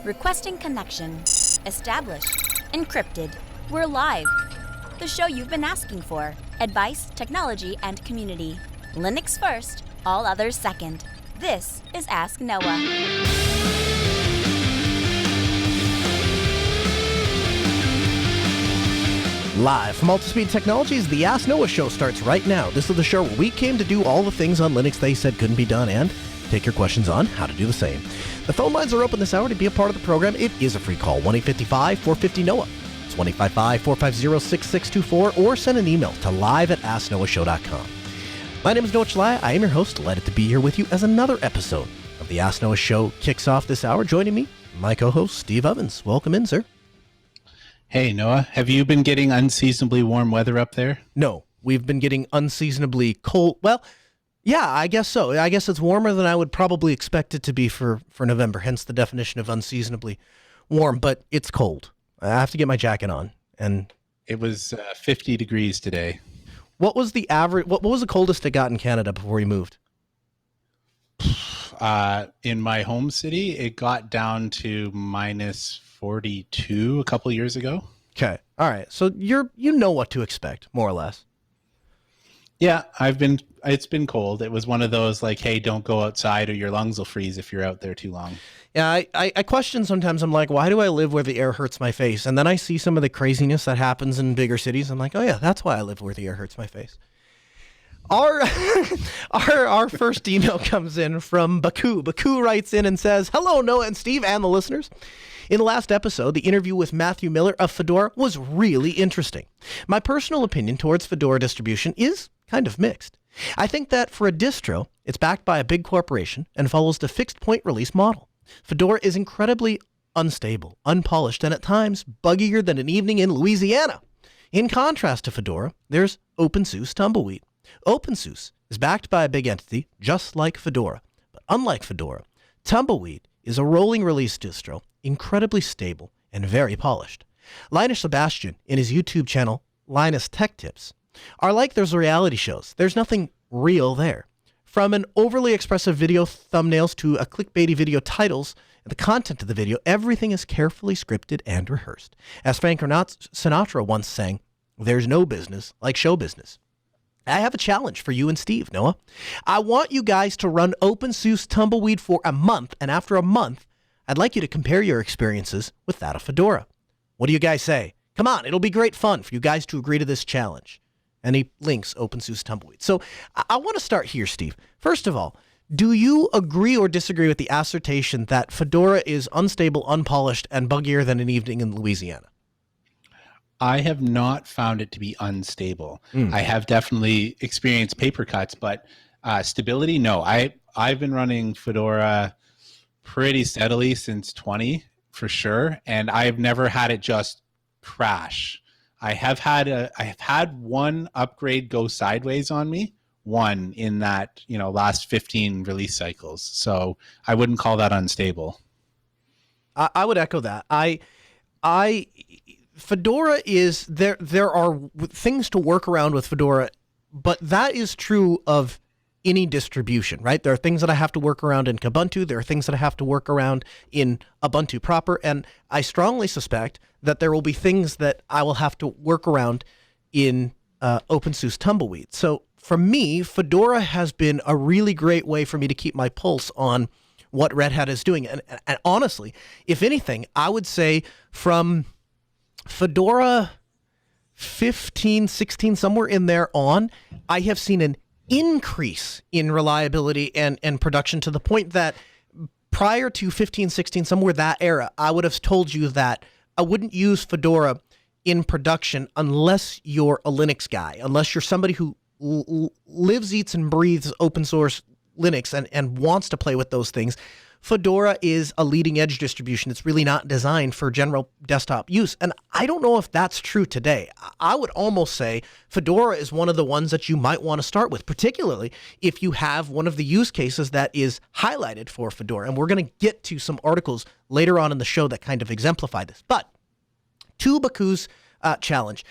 Requesting connection. Established. Encrypted. We're live. The show you've been asking for. Advice, technology, and community. Linux first, all others second. This is Ask Noah. Live from Altispeed Technologies, the Ask Noah show starts right now. This is the show where we came to do all the things on Linux they said couldn't be done and take your questions on how to do the same. The phone lines are open this hour to be a part of the program. It is a free call, 1-855-450-NOAH. It's 1-855-450-6624, or send an email to live@asknoahshow.com. My name is Noah Chalai. I am your host, delighted to be here with you as another episode of the Ask Noah show kicks off this hour. Joining me, my co-host, Steve Ovens. Welcome in, sir. Hey, Noah, have you been getting unseasonably warm weather up there? No, we've been getting unseasonably cold. Well, yeah, I guess so. I guess it's warmer than I would probably expect it to be for November, hence the definition of unseasonably warm, but it's cold. I have to get my jacket on. And it was 50 degrees today. What was the average? What was the coldest it got in Canada before you moved? In my home city, it got down to minus 42 a couple years ago. Okay. All right. So you know what to expect, more or less. Yeah, it's been cold. It was one of those like, hey, don't go outside or your lungs will freeze if you're out there too long. Yeah, I question sometimes. I'm like, why do I live where the air hurts my face? And then I see some of the craziness that happens in bigger cities. I'm like, oh yeah, that's why I live where the air hurts my face. Our first email comes in from Baku. Baku writes in and says, hello, Noah and Steve and the listeners. In the last episode, the interview with Matthew Miller of Fedora was really interesting. My personal opinion towards Fedora distribution is kind of mixed. I think that for a distro, it's backed by a big corporation and follows the fixed point release model. Fedora is incredibly unstable, unpolished, and at times buggier than an evening in Louisiana. In contrast to Fedora, there's Opensuse Tumbleweed. Opensuse is backed by a big entity, just like Fedora. But unlike Fedora, Tumbleweed is a rolling release distro, incredibly stable and very polished. Linus Sebastian, in his YouTube channel, Linus Tech Tips, are like those reality shows. There's nothing real there. From an overly expressive video thumbnails to a clickbaity video titles, and the content of the video, everything is carefully scripted and rehearsed. As Frank Sinatra once sang, there's no business like show business. I have a challenge for you and Steve, Noah. I want you guys to run Opensuse Tumbleweed for a month, and after a month, I'd like you to compare your experiences with that of Fedora. What do you guys say? Come on, it'll be great fun for you guys to agree to this challenge. And he links Opensuse Tumbleweed. So I want to start here, Steve. First of all, do you agree or disagree with the assertion that Fedora is unstable, unpolished, and buggier than an evening in Louisiana? I have not found it to be unstable. I have definitely experienced paper cuts, but stability, no. I've been running Fedora pretty steadily since 20 for sure, and I've never had it just crash. I have had one upgrade go sideways on me, one in that last 15 release cycles. So I wouldn't call that unstable. I would echo that. Fedora is there. There are things to work around with Fedora, but that is true of any distribution, right? There are things that I have to work around in Kubuntu. There are things that I have to work around in Ubuntu proper. And I strongly suspect that there will be things that I will have to work around in Opensuse Tumbleweed. So for me, Fedora has been a really great way for me to keep my pulse on what Red Hat is doing. And honestly, if anything, I would say from Fedora 15, 16, somewhere in there on, I have seen an increase in reliability and production to the point that prior to 15, 16, somewhere that era, I would have told you that I wouldn't use Fedora in production unless you're a Linux guy, unless you're somebody who lives, eats, and breathes open source Linux and wants to play with those things. Fedora is a leading edge distribution. It's really not designed for general desktop use. And I don't know if that's true today. I would almost say Fedora is one of the ones that you might want to start with, particularly if you have one of the use cases that is highlighted for Fedora. And we're going to get to some articles later on in the show that kind of exemplify this. But to Baku's challenge,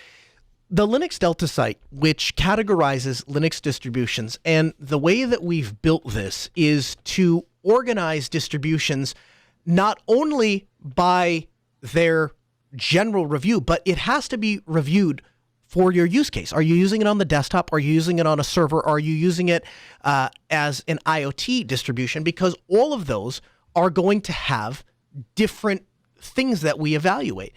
the Linux Delta site, which categorizes Linux distributions, and the way that we've built this is to organize distributions not only by their general review, but it has to be reviewed for your use case. Are you using it on the desktop? Are you using it on a server? Are you using it as an IoT distribution? Because all of those are going to have different things that we evaluate.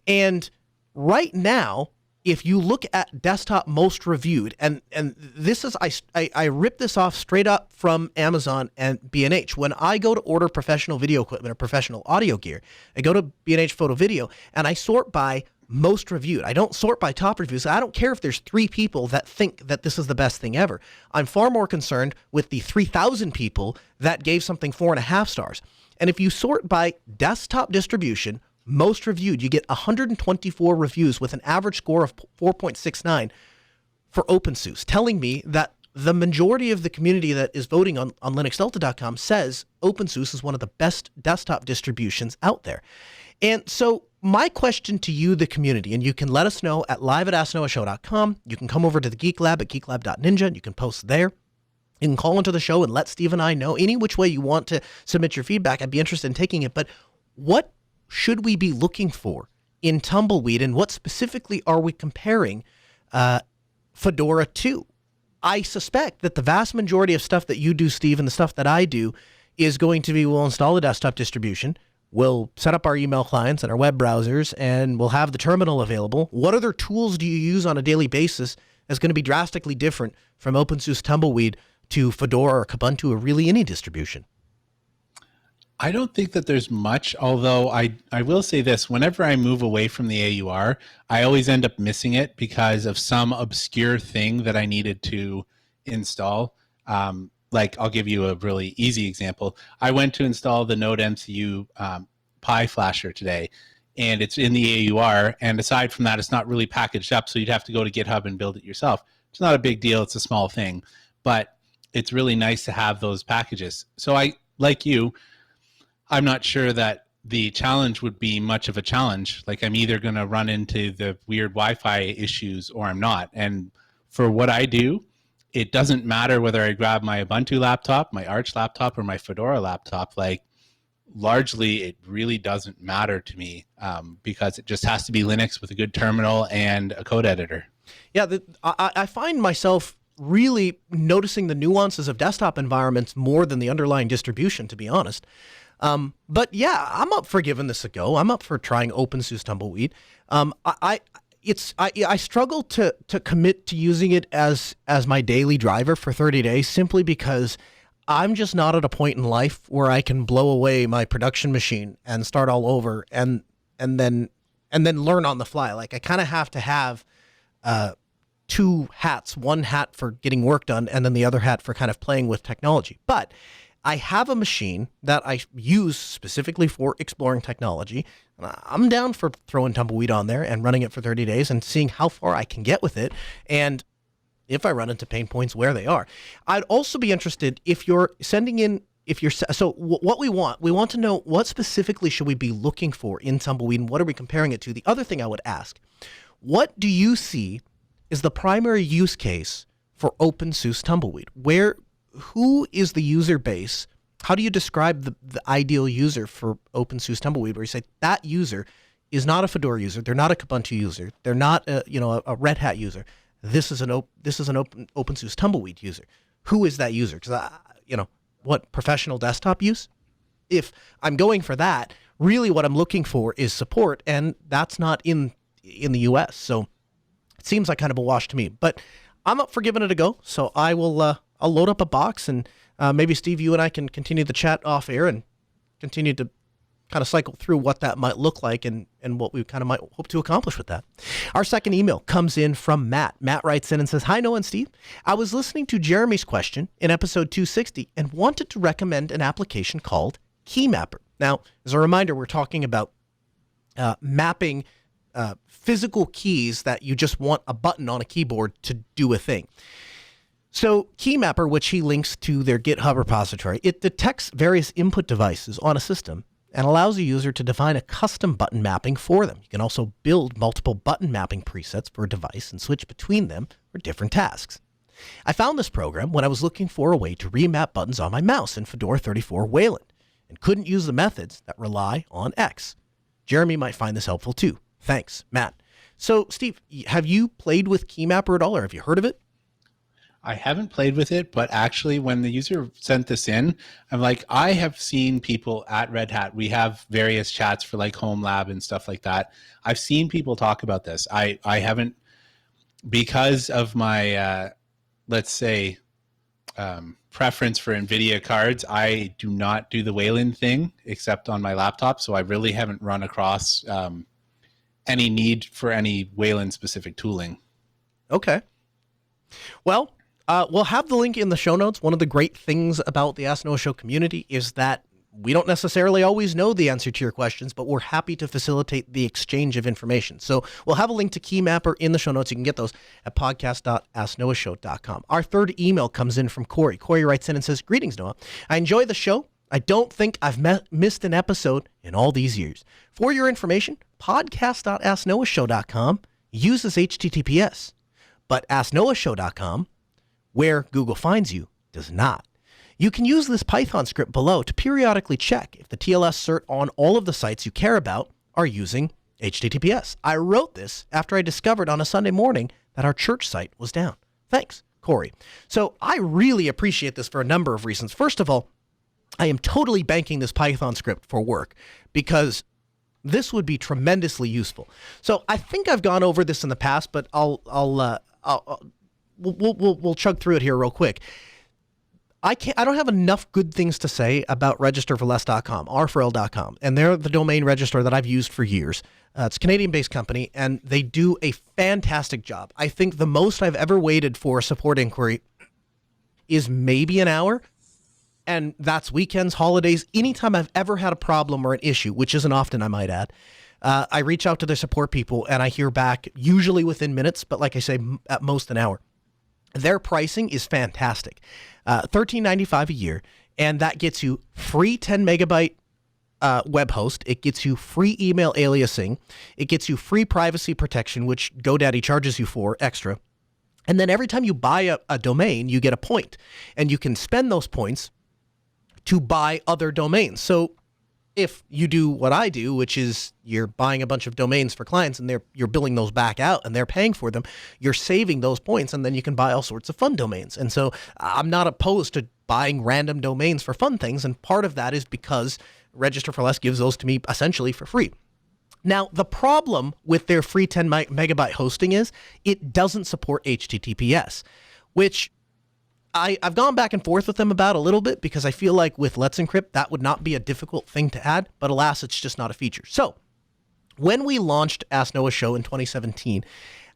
And right now, if you look at desktop most reviewed, and this is, I ripped this off straight up from Amazon and B&H. When I go to order professional video equipment or professional audio gear, I go to B&H Photo Video and I sort by most reviewed. I don't sort by top reviews. I don't care if there's 3 people that think that this is the best thing ever. I'm far more concerned with the 3,000 people that gave something 4.5 stars. And if you sort by desktop distribution, most reviewed, you get 124 reviews with an average score of 4.69 for Opensuse, telling me that the majority of the community that is voting on linuxdelta.com says Opensuse is one of the best desktop distributions out there. And so my question to you, the community, and you can let us know at live@asknoahshow.com. You can come over to the Geek Lab at geeklab.ninja, and you can post there. You can call into the show and let Steve and I know any which way you want to submit your feedback. I'd be interested in taking it. But what should we be looking for in Tumbleweed, and what specifically are we comparing Fedora to? I suspect that the vast majority of stuff that you do, Steve, and the stuff that I do is going to be, we'll install a desktop distribution, we'll set up our email clients and our web browsers, and we'll have the terminal available. What other tools do you use on a daily basis that's going to be drastically different from Opensuse Tumbleweed to Fedora or Kubuntu or really any distribution? I don't think that there's much, although I will say this. Whenever I move away from the AUR, I always end up missing it because of some obscure thing that I needed to install. Like, I'll give you a really easy example. I went to install the Node MCU Pi Flasher today, and it's in the AUR. And aside from that, it's not really packaged up, so you'd have to go to GitHub and build it yourself. It's not a big deal. It's a small thing. But it's really nice to have those packages. So I, like you, I'm not sure that the challenge would be much of a challenge. Like, I'm either going to run into the weird Wi-Fi issues or I'm not. And for what I do, it doesn't matter whether I grab my Ubuntu laptop, my Arch laptop, or my Fedora laptop. Like, largely, it really doesn't matter to me because it just has to be Linux with a good terminal and a code editor. Yeah, I find myself really noticing the nuances of desktop environments more than the underlying distribution, to be honest. But yeah, I'm up for giving this a go. I'm up for trying Opensuse Tumbleweed. I struggle to commit to using it as my daily driver for 30 days simply because I'm just not at a point in life where I can blow away my production machine and start all over and then learn on the fly. Like, I kind of have to have 2 hats, one hat for getting work done and then the other hat for kind of playing with technology. But I have a machine that I use specifically for exploring technology. I'm down for throwing Tumbleweed on there and running it for 30 days and seeing how far I can get with it. And if I run into pain points, where they are. I'd also be interested if you're sending in, what we want to know what specifically should we be looking for in Tumbleweed and what are we comparing it to? The other thing I would ask, what do you see is the primary use case for Opensuse Tumbleweed? Who is the user base? How do you describe the ideal user for Opensuse Tumbleweed, where you say that user is not a Fedora user, they're not a Kubuntu user, they're not a Red Hat user. This is an Opensuse Tumbleweed user. Who is that user? Because what professional desktop use? If I'm going for that, really what I'm looking for is support, and that's not in the US. So it seems like kind of a wash to me. But I'm up for giving it a go. So I will. I'll load up a box and maybe Steve, you and I can continue the chat off air and continue to kind of cycle through what that might look like and what we kind of might hope to accomplish with that. Our second email comes in from Matt. Matt writes in and says, "Hi, Noah and Steve. I was listening to Jeremy's question in episode 260 and wanted to recommend an application called Keymapper." Now, as a reminder, we're talking about mapping physical keys that you just want a button on a keyboard to do a thing. So Keymapper, which he links to their GitHub repository, it detects various input devices on a system and allows a user to define a custom button mapping for them. You can also build multiple button mapping presets for a device and switch between them for different tasks. I found this program when I was looking for a way to remap buttons on my mouse in Fedora 34 Wayland. and couldn't use the methods that rely on X. Jeremy might find this helpful too. Thanks, Matt. So, Steve, have you played with Keymapper at all, or have you heard of it? I haven't played with it, but actually when the user sent this in, I'm like, I have seen people at Red Hat. We have various chats for like Home Lab and stuff like that. I've seen people talk about this. I haven't, because of my, let's say, preference for NVIDIA cards, I do not do the Wayland thing except on my laptop. So I really haven't run across any need for any Wayland specific tooling. Okay. Well, we'll have the link in the show notes. One of the great things about the Ask Noah Show community is that we don't necessarily always know the answer to your questions, but we're happy to facilitate the exchange of information. So we'll have a link to Keymapper in the show notes. You can get those at podcast.asknoahshow.com. Our third email comes in from Corey. Corey writes in and says, "Greetings, Noah. I enjoy the show. I don't think I've missed an episode in all these years. For your information, podcast.asknoahshow.com uses HTTPS, but asknoahshow.com, where Google finds you, does not. You can use this Python script below to periodically check if the TLS cert on all of the sites you care about are using HTTPS. I wrote this after I discovered on a Sunday morning that our church site was down. Thanks, Corey." So I really appreciate this for a number of reasons. First of all, I am totally banking this Python script for work because this would be tremendously useful. So I think I've gone over this in the past, but we'll chug through it here real quick. I don't have enough good things to say about registerforless.com, r4l.com, and they're the domain registrar that I've used for years. It's a Canadian-based company, and they do a fantastic job. I think the most I've ever waited for a support inquiry is maybe an hour, and that's weekends, holidays, anytime I've ever had a problem or an issue, which isn't often, I might add. I reach out to their support people, and I hear back usually within minutes, but like I say, at most an hour. Their pricing is fantastic. $13.95 a year, and that gets you free 10 megabyte web host. It gets you free email aliasing. It gets you free privacy protection, which GoDaddy charges you for extra. And then every time you buy a domain, you get a point, and you can spend those points to buy other domains. So if you do what I do, which is you're buying a bunch of domains for clients and you're billing those back out and they're paying for them, you're saving those points, and then you can buy all sorts of fun domains. And so I'm not opposed to buying random domains for fun things. And part of that is because Register for Less gives those to me essentially for free. Now, the problem with their free 10 megabyte hosting is it doesn't support HTTPS, which I've gone back and forth with them about a little bit because I feel like with Let's Encrypt, that would not be a difficult thing to add, but alas, it's just not a feature. So when we launched Ask Noah Show in 2017,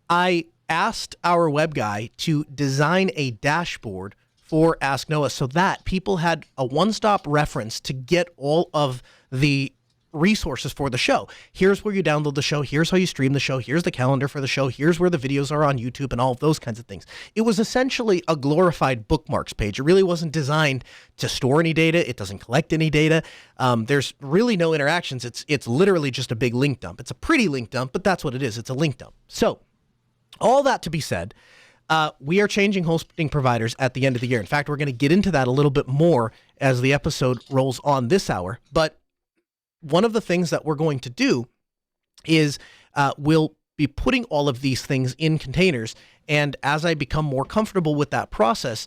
I asked our web guy to design a dashboard for Ask Noah so that people had a one-stop reference to get all of the resources for the show. Here's where you download the show. Here's how you stream the show. Here's the calendar for the show. Here's where the videos are on YouTube and all of those kinds of things. It was essentially a glorified bookmarks page. It really wasn't designed to store any data. It doesn't collect any data. There's really no interactions. It's literally just a big link dump. It's a pretty link dump, but that's what it is. It's a link dump. So all that to be said, we are changing hosting providers at the end of the year. In fact, we're going to get into that a little bit more as the episode rolls on this hour. But one of the things that we're going to do is we'll be putting all of these things in containers. And as I become more comfortable with that process,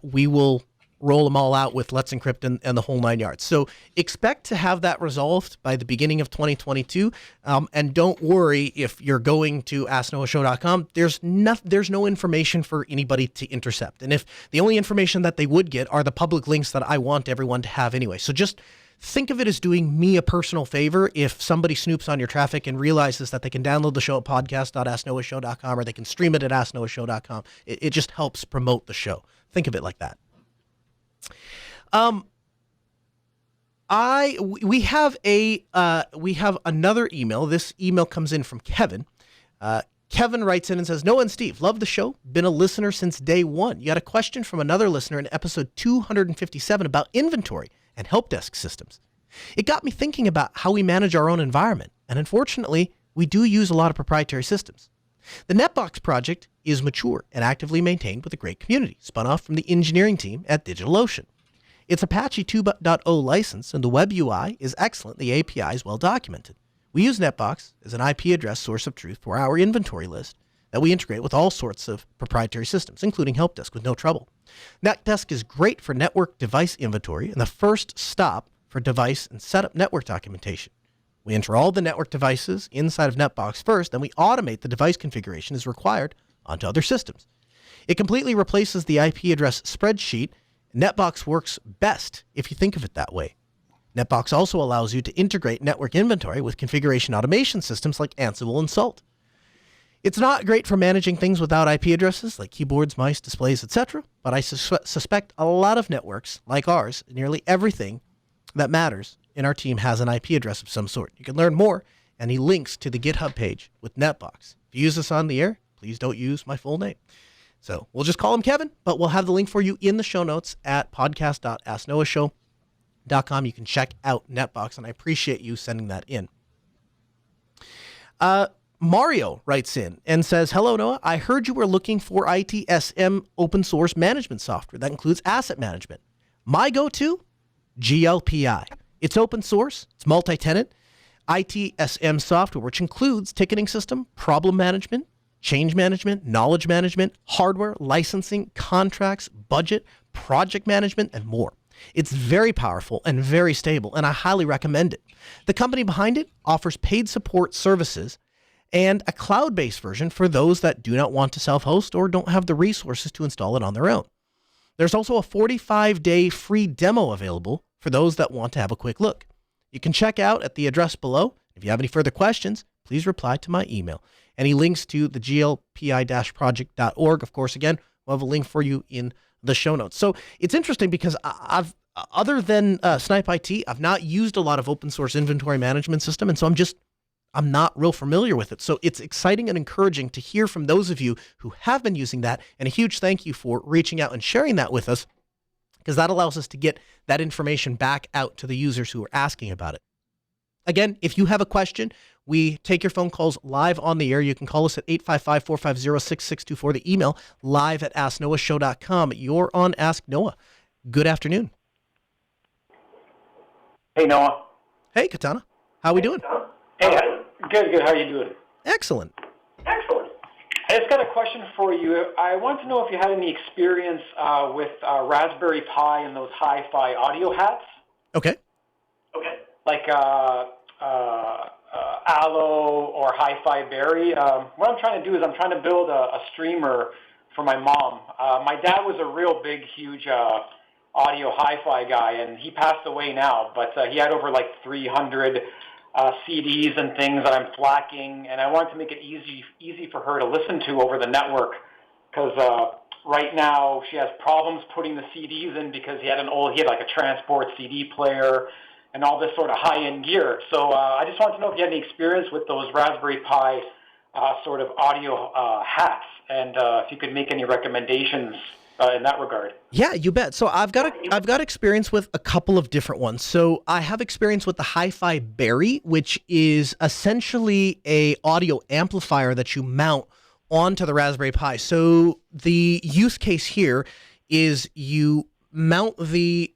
we will roll them all out with Let's Encrypt and the whole 9 yards. So expect to have that resolved by the beginning of 2022. And don't worry if you're going to asknoahshow.com, there's no information for anybody to intercept. And if the only information that they would get are the public links that I want everyone to have anyway. So just think of it as doing me a personal favor if somebody snoops on your traffic and realizes that they can download the show at podcast.asknoahshow.com or they can stream it at asknoahshow.com. It just helps promote the show. Think of it like that. We have another email. This email comes in from Kevin. Kevin writes in and says, "Noah and Steve, love the show. Been a listener since day one. You had a question from another listener in episode 257 about inventory and help desk systems. It got me thinking about how we manage our own environment, and unfortunately, we do use a lot of proprietary systems. The NetBox project is mature and actively maintained with a great community, spun off from the engineering team at DigitalOcean. It's Apache 2.0 license, and the web UI is excellent. The API is well documented. We use Netbox as an IP address source of truth for our inventory list that we integrate with all sorts of proprietary systems, including Help Desk, with no trouble. NetDesk is great for network device inventory and the first stop for device and setup network documentation. We enter all the network devices inside of NetBox first, then we automate the device configuration as required onto other systems. It completely replaces the IP address spreadsheet. NetBox works best if you think of it that way. NetBox also allows you to integrate network inventory with configuration automation systems like Ansible and Salt. It's not great for managing things without IP addresses like keyboards, mice, displays, etc., but I suspect a lot of networks, like ours, nearly everything that matters in our team has an IP address of some sort. You can learn more, and he links to the GitHub page with NetBox. If you use this on the air, please don't use my full name. So we'll just call him Kevin, but we'll have the link for you in the show notes at podcast.asknoahshow.com. You can check out NetBox, and I appreciate you sending that in. Mario writes in and says, hello, Noah. I heard you were looking for ITSM open source management software that includes asset management. My go-to? GLPI. It's open source. It's multi-tenant. ITSM software, which includes ticketing system, problem management, change management, knowledge management, hardware, licensing, contracts, budget, project management, and more. It's very powerful and very stable, and I highly recommend it. The company behind it offers paid support services and a cloud-based version for those that do not want to self-host or don't have the resources to install it on their own. There's also a 45-day free demo available for those that want to have a quick look. You can check out at the address below. If you have any further questions, please reply to my email. Any links to the glpi-project.org, of course, again, we'll have a link for you in the show notes. So it's interesting because I've, other than Snipe IT, I've not used a lot of open source inventory management system, and so I'm not real familiar with it. So it's exciting and encouraging to hear from those of you who have been using that. And a huge thank you for reaching out and sharing that with us, because that allows us to get that information back out to the users who are asking about it. Again, if you have a question, we take your phone calls live on the air. You can call us at 855-450-6624. The email live@asknoahshow.com. You're on Ask Noah. Good afternoon. Hey, Noah. Hey, Katana. How we doing? Hey, good. How are you doing? Excellent. I just got a question for you. I want to know if you had any experience with Raspberry Pi and those hi-fi audio hats. Okay. Like Allo or Hi-Fi Berry. What I'm trying to do is I'm trying to build a streamer for my mom. My dad was a real big, huge audio hi-fi guy, and he passed away now, but he had over like 300 CDs and things that I'm flacking, and I wanted to make it easy for her to listen to over the network, because right now she has problems putting the CDs in because he had like a transport CD player and all this sort of high-end gear. So I just wanted to know if you had any experience with those Raspberry Pi sort of audio hats, and if you could make any recommendations in that regard. Yeah, you bet. So I've got experience with a couple of different ones. So I have experience with the Hi-Fi Berry, which is essentially a audio amplifier that you mount onto the Raspberry Pi. So the use case here is you mount the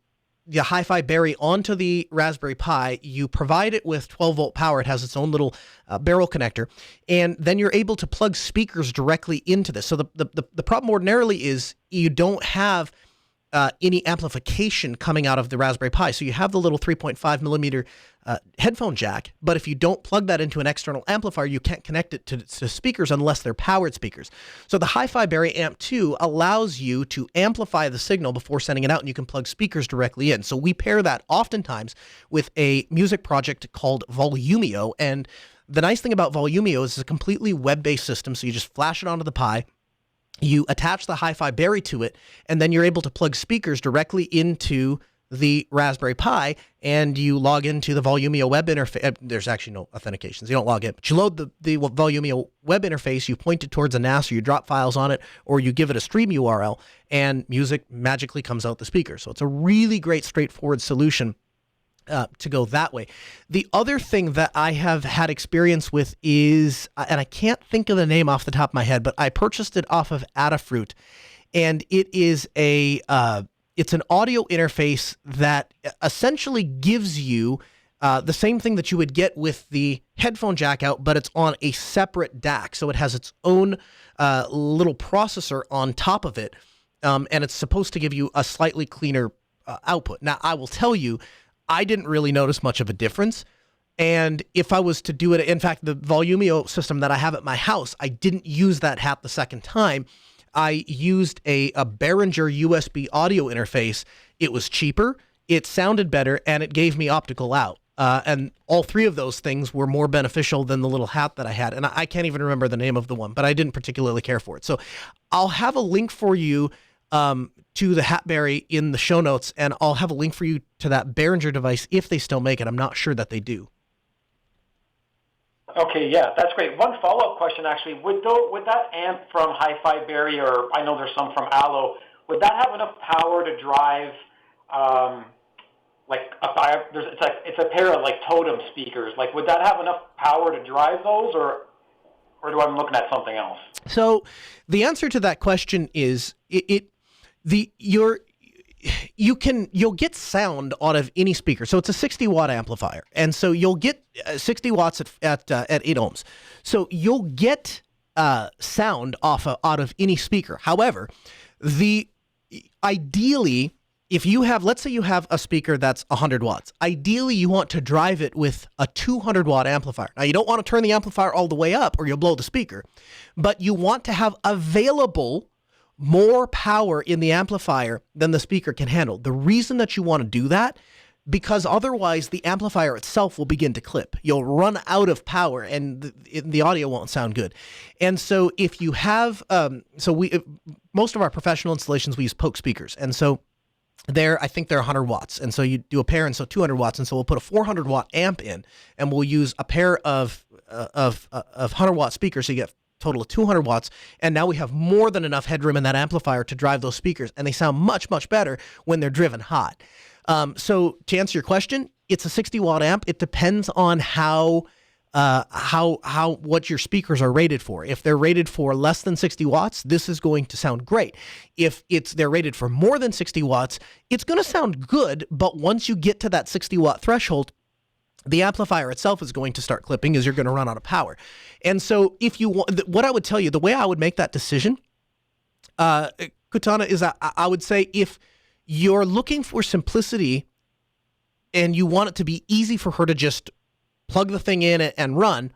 Hi-Fi Berry onto the Raspberry Pi, you provide it with 12-volt power. It has its own little barrel connector, and then you're able to plug speakers directly into this. So the problem ordinarily is you don't have any amplification coming out of the Raspberry Pi. So you have the little 3.5 millimeter headphone jack, but if you don't plug that into an external amplifier, you can't connect it to speakers unless they're powered speakers. So the Hi-Fi Berry Amp 2 allows you to amplify the signal before sending it out, and you can plug speakers directly in. So we pair that oftentimes with a music project called Volumio, and the nice thing about Volumio is it's a completely web-based system, so you just flash it onto the Pi, you attach the Hi-Fi Berry to it, and then you're able to plug speakers directly into the Raspberry Pi, and you log into the Volumio web interface. There's actually no authentication, so you don't log in, but you load the Volumio web interface, you point it towards a NAS, or you drop files on it, or you give it a stream URL, and music magically comes out the speaker. So it's a really great, straightforward solution to go that way. The other thing that I have had experience with is, and I can't think of the name off the top of my head, but I purchased it off of Adafruit, and it is a it's an audio interface that essentially gives you the same thing that you would get with the headphone jack out, but it's on a separate DAC. So it has its own little processor on top of it, and it's supposed to give you a slightly cleaner output. Now, I will tell you, I didn't really notice much of a difference. And if I was to do it, in fact, the Volumio system that I have at my house, I didn't use that hat the second time. I used a Behringer USB audio interface. It was cheaper, it sounded better, and it gave me optical out. And all three of those things were more beneficial than the little hat that I had. And I can't even remember the name of the one, but I didn't particularly care for it. So I'll have a link for you to the Hatberry in the show notes, and I'll have a link for you to that Behringer device if they still make it. I'm not sure that they do. Okay, yeah, that's great. One follow-up question, actually. Would that amp from Hi-Fi Berry, or I know there's some from Allo, would that have enough power to drive, it's a pair of like Totem speakers. Like, would that have enough power to drive those, or do I looking at something else? So the answer to that question is you'll get sound out of any speaker. So it's a 60-watt amplifier, and so you'll get 60 watts at 8 ohms. So you'll get sound out of any speaker. However, ideally, if you have, let's say you have a speaker that's 100 watts, ideally you want to drive it with a 200-watt amplifier. Now, you don't want to turn the amplifier all the way up or you'll blow the speaker, but you want to have available more power in the amplifier than the speaker can handle. The reason that you want to do that, because otherwise the amplifier itself will begin to clip. You'll run out of power and the audio won't sound good. And so if you have, most of our professional installations, we use Polk speakers. And so I think they're 100 watts. And so you do a pair, and so 200 watts. And so we'll put a 400 watt amp in, and we'll use a pair of 100 watt speakers. So you get total of 200 watts, and now we have more than enough headroom in that amplifier to drive those speakers, and they sound much, much better when they're driven hot. So to answer your question, it's a 60-watt amp. It depends on what your speakers are rated for. If they're rated for less than 60 watts, this is going to sound great. If they're rated for more than 60 watts, it's going to sound good, but once you get to that 60-watt threshold, the amplifier itself is going to start clipping as you're going to run out of power. And so if you want, what I would tell you, the way I would make that decision, Kutana, is I would say if you're looking for simplicity and you want it to be easy for her to just plug the thing in and run,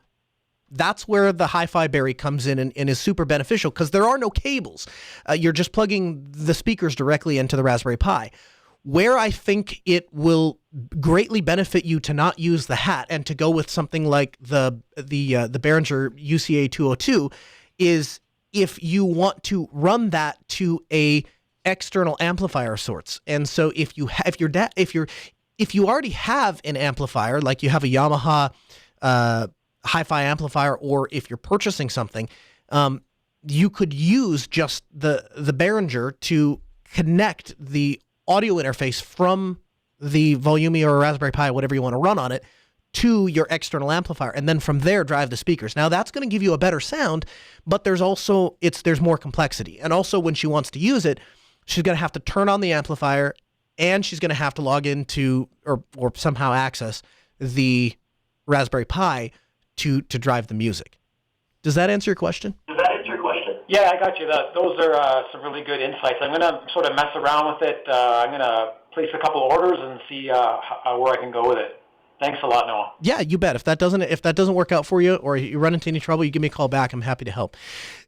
that's where the Hi-Fi Berry comes in and is super beneficial, because there are no cables. You're just plugging the speakers directly into the Raspberry Pi. Where I think it will greatly benefit you to not use the hat and to go with something like the Behringer UCA 202 is if you want to run that to a external amplifier of sorts. And so if you already have an amplifier, like you have a Yamaha hi-fi amplifier, or if you're purchasing something, you could use just the Behringer to connect the audio interface from the Volumio or Raspberry Pi, whatever you want to run on it, to your external amplifier, and then from there drive the speakers. Now that's going to give you a better sound, but there's more complexity. And also when she wants to use it, she's going to have to turn on the amplifier, and she's going to have to log into or somehow access the Raspberry Pi to drive the music. Does that answer your question? Yeah, I got you. Those are some really good insights. I'm going to sort of mess around with it. I'm going to place a couple of orders and see where I can go with it. Thanks a lot, Noah. Yeah, you bet. If that doesn't work out for you, or you run into any trouble, you give me a call back. I'm happy to help.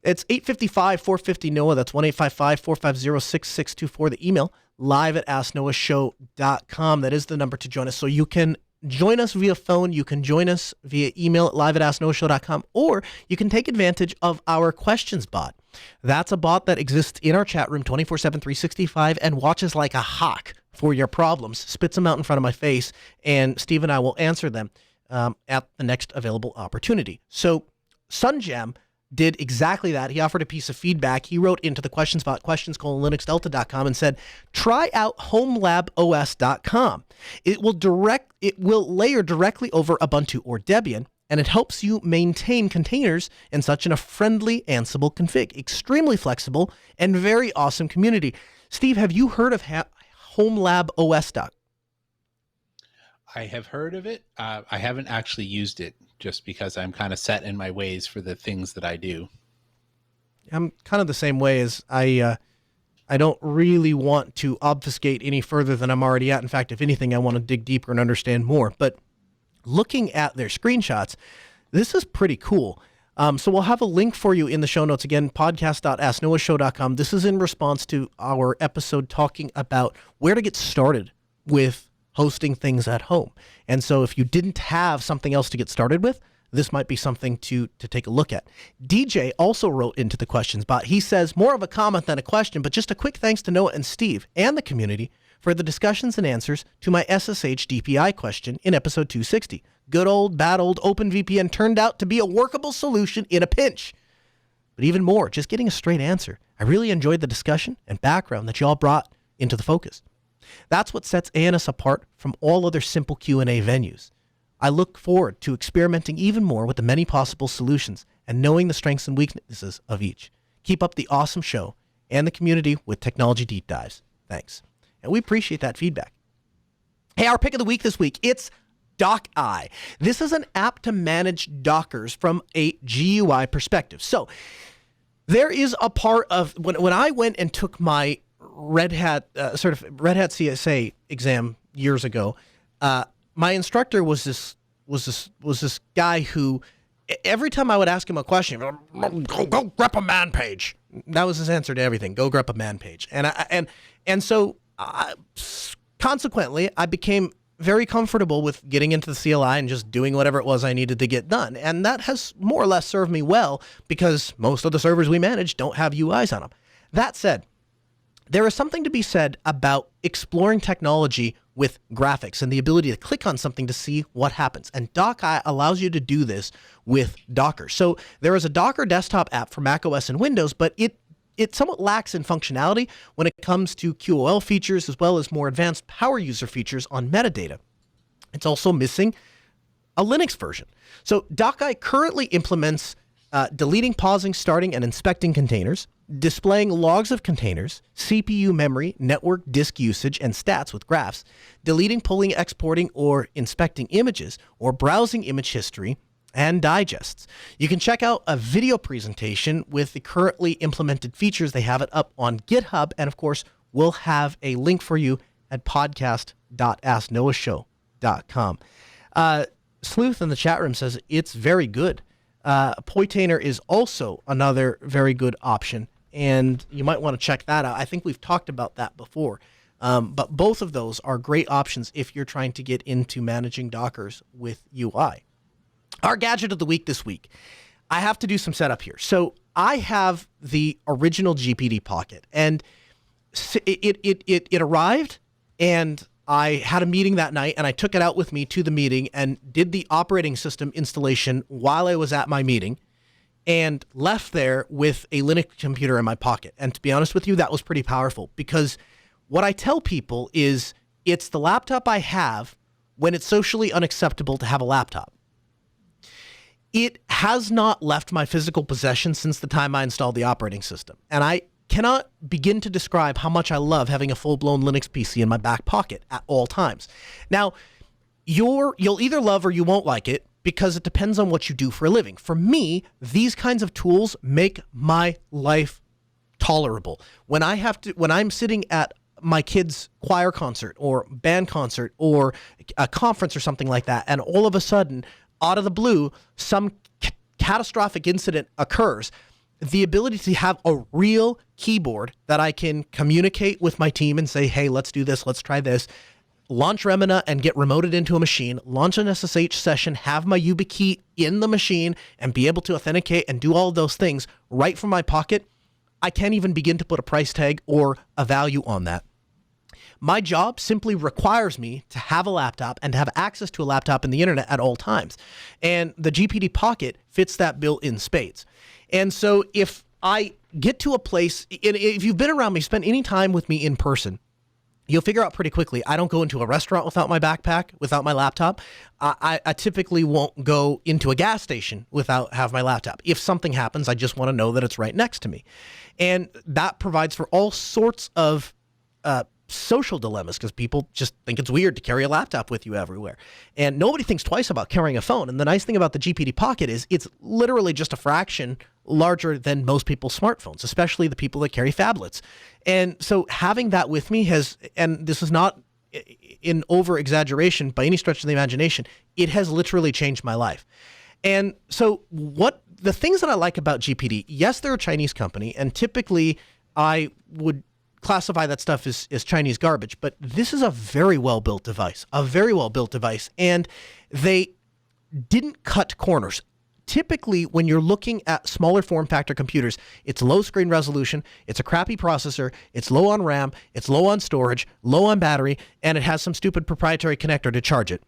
It's 855-450-NOAH. That's 1-855-450-6624. The email, live@asknoahshow.com. That is the number to join us. So you can join us via phone. You can join us via email at live@asknoahshow.com, or you can take advantage of our questions bot. That's a bot that exists in our chat room 24/7, 365, and watches like a hawk for your problems, spits them out in front of my face, and Steve and I will answer them at the next available opportunity. So Sunjam did exactly that. He offered a piece of feedback. He wrote into the questions bot, questions@linuxdelta.com, and said, try out homelabos.com. It will layer directly over Ubuntu or Debian, and it helps you maintain containers in such a friendly Ansible config. Extremely flexible and very awesome community. Steve, have you heard of homelabos.com. I have heard of it. I haven't actually used it just because I'm kind of set in my ways for the things that I do. I'm kind of the same way as I don't really want to obfuscate any further than I'm already at. In fact, if anything, I want to dig deeper and understand more. But looking at their screenshots, this is pretty cool. So we'll have a link for you in the show notes. Again, podcast.asknoahshow.com. This is in response to our episode talking about where to get started with hosting things at home. And so if you didn't have something else to get started with, this might be something to take a look at. DJ also wrote into the questions bot. He says, more of a comment than a question, but just a quick thanks to Noah and Steve and the community for the discussions and answers to my SSH DPI question in episode 260. Good old, bad old OpenVPN turned out to be a workable solution in a pinch. But even more, just getting a straight answer. I really enjoyed the discussion and background that y'all brought into the focus. That's what sets ANS apart from all other simple Q&A venues. I look forward to experimenting even more with the many possible solutions and knowing the strengths and weaknesses of each. Keep up the awesome show and the community with technology deep dives. Thanks. And we appreciate that feedback. Hey, our pick of the week this week, it's DocEye. This is an app to manage Dockers from a GUI perspective. So there is a part of when I went and took my Red Hat CSA exam years ago, my instructor was this guy who every time I would ask him a question, go grep a man page. That was his answer to everything. Go grep a man page. So consequently, I became very comfortable with getting into the CLI and just doing whatever it was I needed to get done. And that has more or less served me well because most of the servers we manage don't have UIs on them. That said, there is something to be said about exploring technology with graphics and the ability to click on something to see what happens. And DocEye allows you to do this with Docker. So there is a Docker desktop app for macOS and Windows, but it somewhat lacks in functionality when it comes to QoL features as well as more advanced power user features on metadata. It's also missing a Linux version. So DocEye currently implements deleting, pausing, starting, and inspecting containers, displaying logs of containers, CPU memory, network, disk usage, and stats with graphs, deleting, pulling, exporting, or inspecting images, or browsing image history, and digests. You can check out a video presentation with the currently implemented features. They have it up on GitHub, and of course, we'll have a link for you at podcast.asknoahshow.com. Sleuth in the chat room says it's very good. Poitainer is also another very good option, and you might want to check that out. I think we've talked about that before, but both of those are great options if you're trying to get into managing Dockers with UI. Our gadget of the week this week, I have to do some setup here. So I have the original GPD Pocket, and it arrived, and I had a meeting that night, and I took it out with me to the meeting and did the operating system installation while I was at my meeting and left there with a Linux computer in my pocket. And to be honest with you, that was pretty powerful because what I tell people is it's the laptop I have when it's socially unacceptable to have a laptop. It has not left my physical possession since the time I installed the operating system. And I cannot begin to describe how much I love having a full-blown Linux PC in my back pocket at all times. Now, you'll either love or you won't like it because it depends on what you do for a living. For me, these kinds of tools make my life tolerable. When I'm sitting at my kid's choir concert or band concert or a conference or something like that, and all of a sudden, out of the blue, some catastrophic incident occurs, the ability to have a real keyboard that I can communicate with my team and say, hey, let's do this, let's try this, launch Remina and get remoted into a machine, launch an SSH session, have my YubiKey in the machine and be able to authenticate and do all of those things right from my pocket, I can't even begin to put a price tag or a value on that. My job simply requires me to have a laptop and to have access to a laptop and the internet at all times. And the GPD Pocket fits that bill in spades. And so if I get to a place, if you've been around me, spent any time with me in person, you'll figure out pretty quickly, I don't go into a restaurant without my backpack, without my laptop. I typically won't go into a gas station without have my laptop. If something happens, I just want to know that it's right next to me. And that provides for all sorts of social dilemmas because people just think it's weird to carry a laptop with you everywhere. And nobody thinks twice about carrying a phone. And the nice thing about the GPT Pocket is it's literally just a fraction larger than most people's smartphones, especially the people that carry phablets. And so having that with me has, and this is not in over exaggeration by any stretch of the imagination, it has literally changed my life. And so what the things that I like about GPT, yes, they're a Chinese company, and typically I would classify that stuff as Chinese garbage, but this is a very well-built device, and they didn't cut corners. Typically, when you're looking at smaller form factor computers, it's low screen resolution, it's a crappy processor, it's low on RAM, it's low on storage, low on battery, and it has some stupid proprietary connector to charge it.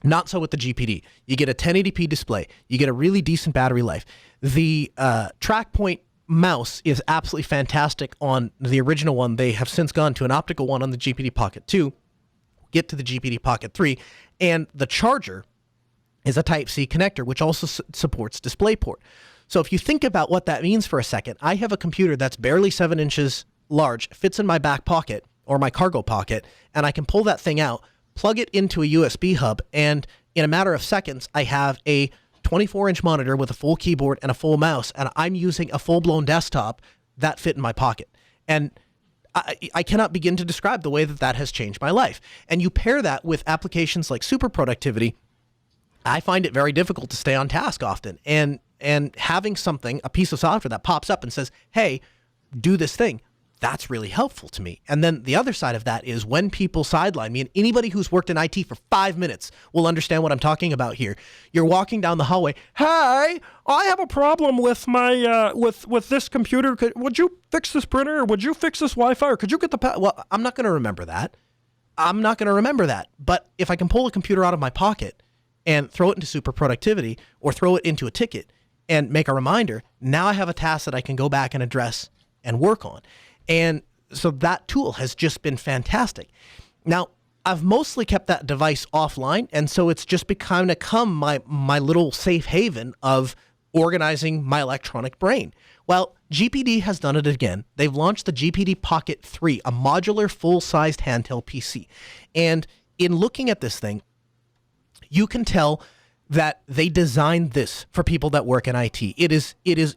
Not so with the GPT. You get a 1080p display. You get a really decent battery life. The track point mouse is absolutely fantastic on the original one. They have since gone to an optical one on the GPT Pocket 2. Get to the GPT Pocket 3. And the charger is a Type-C connector, which also supports DisplayPort. So if you think about what that means for a second, I have a computer that's barely 7 inches large, fits in my back pocket or my cargo pocket, and I can pull that thing out, plug it into a USB hub, and in a matter of seconds, I have a 24-inch monitor with a full keyboard and a full mouse, and I'm using a full-blown desktop that fit in my pocket. And I cannot begin to describe the way that that has changed my life. And you pair that with applications like super productivity, I find it very difficult to stay on task often. And having something, a piece of software that pops up and says, hey, do this thing, that's really helpful to me. And then the other side of that is when people sideline me, and anybody who's worked in IT for 5 minutes will understand what I'm talking about here. You're walking down the hallway. Hey, I have a problem with my with this computer. Would you fix this printer? Or would you fix this Wi-Fi? Or could you get the well, I'm not going to remember that. But if I can pull a computer out of my pocket and throw it into super productivity or throw it into a ticket and make a reminder, now I have a task that I can go back and address and work on. And so that tool has just been fantastic. Now, I've mostly kept that device offline, and so it's just become my little safe haven of organizing my electronic brain. Well, GPT has done it again. They've launched the GPT Pocket 3, a modular full-sized handheld PC. And in looking at this thing, you can tell that they designed this for people that work in IT. It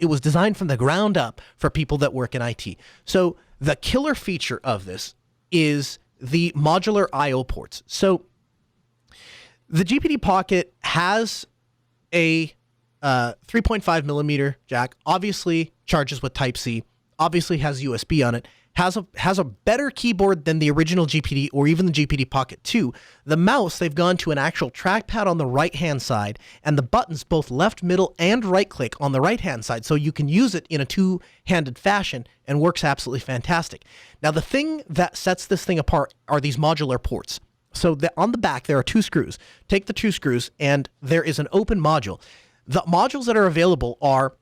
was designed from the ground up for people that work in IT. So the killer feature of this is the modular I/O ports. So the GPT Pocket has a 3.5 millimeter jack, obviously charges with Type-C, obviously has USB on it, has a better keyboard than the original GPT or even the GPT Pocket 2. The mouse, they've gone to an actual trackpad on the right-hand side, and the buttons, both left, middle, and right-click on the right-hand side, so you can use it in a two-handed fashion and works absolutely fantastic. Now, the thing that sets this thing apart are these modular ports. So on the back, there are 2 screws. Take the 2 screws, and there is an open module. The modules that are available are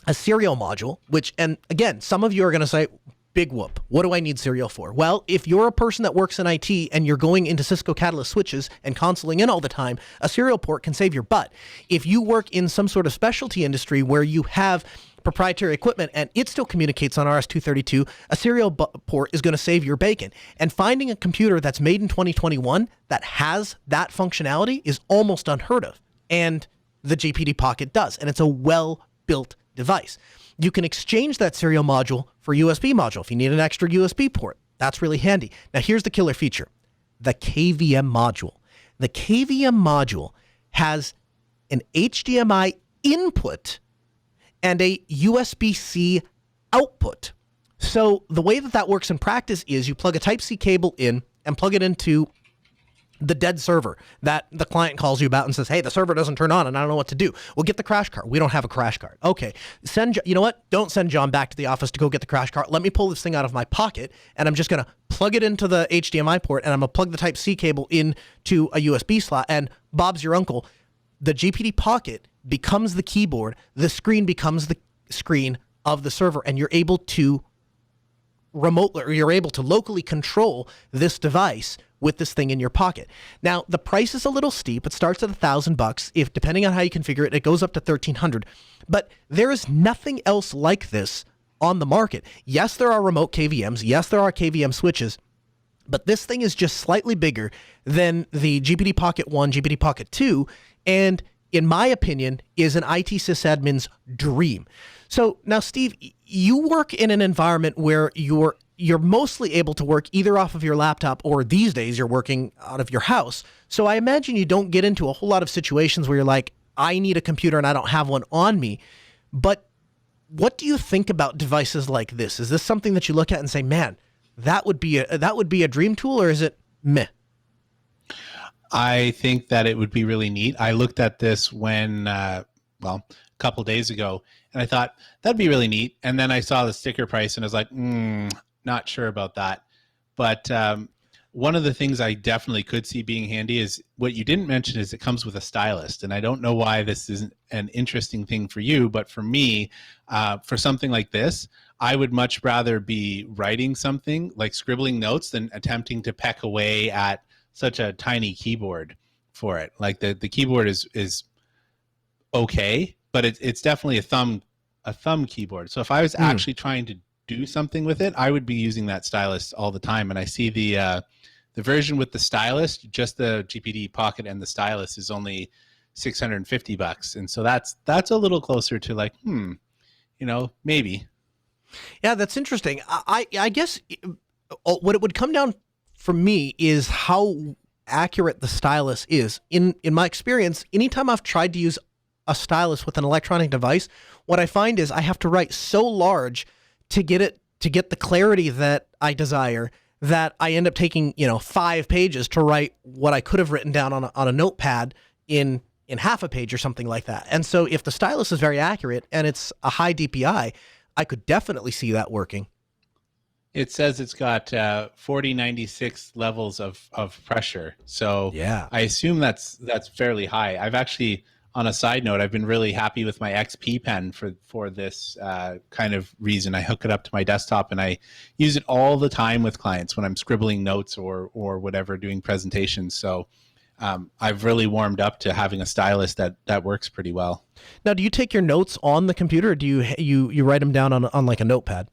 a serial module, which, and again, some of you are going to say, big whoop. What do I need serial for? Well, if you're a person that works in IT and you're going into Cisco Catalyst switches and consoling in all the time, a serial port can save your butt. If you work in some sort of specialty industry where you have proprietary equipment and it still communicates on RS-232, a serial port is going to save your bacon. And finding a computer that's made in 2021 that has that functionality is almost unheard of. And the GPT Pocket does. And it's a well-built device. You can exchange that serial module for USB module if you need an extra USB port. That's really handy. Now, here's the killer feature, the KVM module. The KVM module has an HDMI input and a USB-C output. So the way that works in practice is you plug a Type-C cable in and plug it into the dead server that the client calls you about and says, hey, the server doesn't turn on and I don't know what to do. Well, get the crash card. We don't have a crash card. Okay. You know what? Don't send John back to the office to go get the crash card. Let me pull this thing out of my pocket and I'm just going to plug it into the HDMI port and I'm going to plug the Type-C cable into a USB slot and Bob's your uncle. The GPT Pocket becomes the keyboard. The screen becomes the screen of the server and you're able to locally control this device with this thing in your pocket. Now, the price is a little steep. It starts at $1,000. If depending on how you configure it, it goes up to $1,300. But there is nothing else like this on the market. Yes, there are remote KVMs. Yes, there are KVM switches. But this thing is just slightly bigger than the GPT Pocket 1, GPT Pocket 2, and in my opinion, is an IT sysadmin's dream. So now, Steve, you work in an environment where you're mostly able to work either off of your laptop or these days you're working out of your house. So I imagine you don't get into a whole lot of situations where you're like, I need a computer and I don't have one on me. But what do you think about devices like this? Is this something that you look at and say, man, that would be a dream tool, or is it meh? I think that it would be really neat. I looked at this when, a couple days ago, and I thought that'd be really neat. And then I saw the sticker price and I was like, not sure about that. But one of the things I definitely could see being handy is what you didn't mention is it comes with a stylus. And I don't know why this isn't an interesting thing for you, but for me, for something like this, I would much rather be writing something like scribbling notes than attempting to peck away at such a tiny keyboard for it. Like the keyboard is okay, but it's definitely a thumb keyboard. So if I was actually trying to do something with it, I would be using that stylus all the time. And I see the version with the stylus, just the GPT Pocket and the stylus, is only $650, and so that's a little closer to like, maybe. Yeah, that's interesting. I guess what it would come down for me is how accurate the stylus is. In my experience, anytime I've tried to use a stylus with an electronic device, what I find is I have to write so large to get the clarity that I desire that I end up taking 5 pages to write what I could have written down on a notepad in half a page or something like that. And so if the stylus is very accurate and it's a high DPI, I could definitely see that working. It says it's got 4096 levels of pressure. So yeah, I assume that's fairly high. I've actually, on a side note, I've been really happy with my XP pen for this kind of reason. I hook it up to my desktop and I use it all the time with clients when I'm scribbling notes or whatever, doing presentations. So I've really warmed up to having a stylus that works pretty well. Now, do you take your notes on the computer, or do you write them down on like a notepad?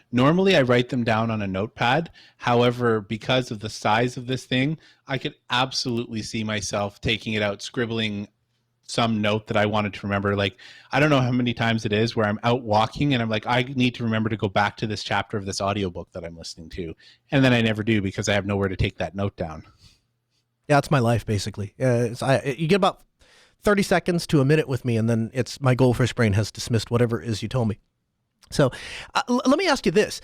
Normally, I write them down on a notepad. However, because of the size of this thing, I could absolutely see myself taking it out, scribbling some note that I wanted to remember. Like, I don't know how many times it is where I'm out walking and I'm like, I need to remember to go back to this chapter of this audiobook that I'm listening to. And then I never do because I have nowhere to take that note down. Yeah, that's my life, basically. You get about 30 seconds to a minute with me, and then my goldfish brain has dismissed whatever it is you told me. So let me ask you this.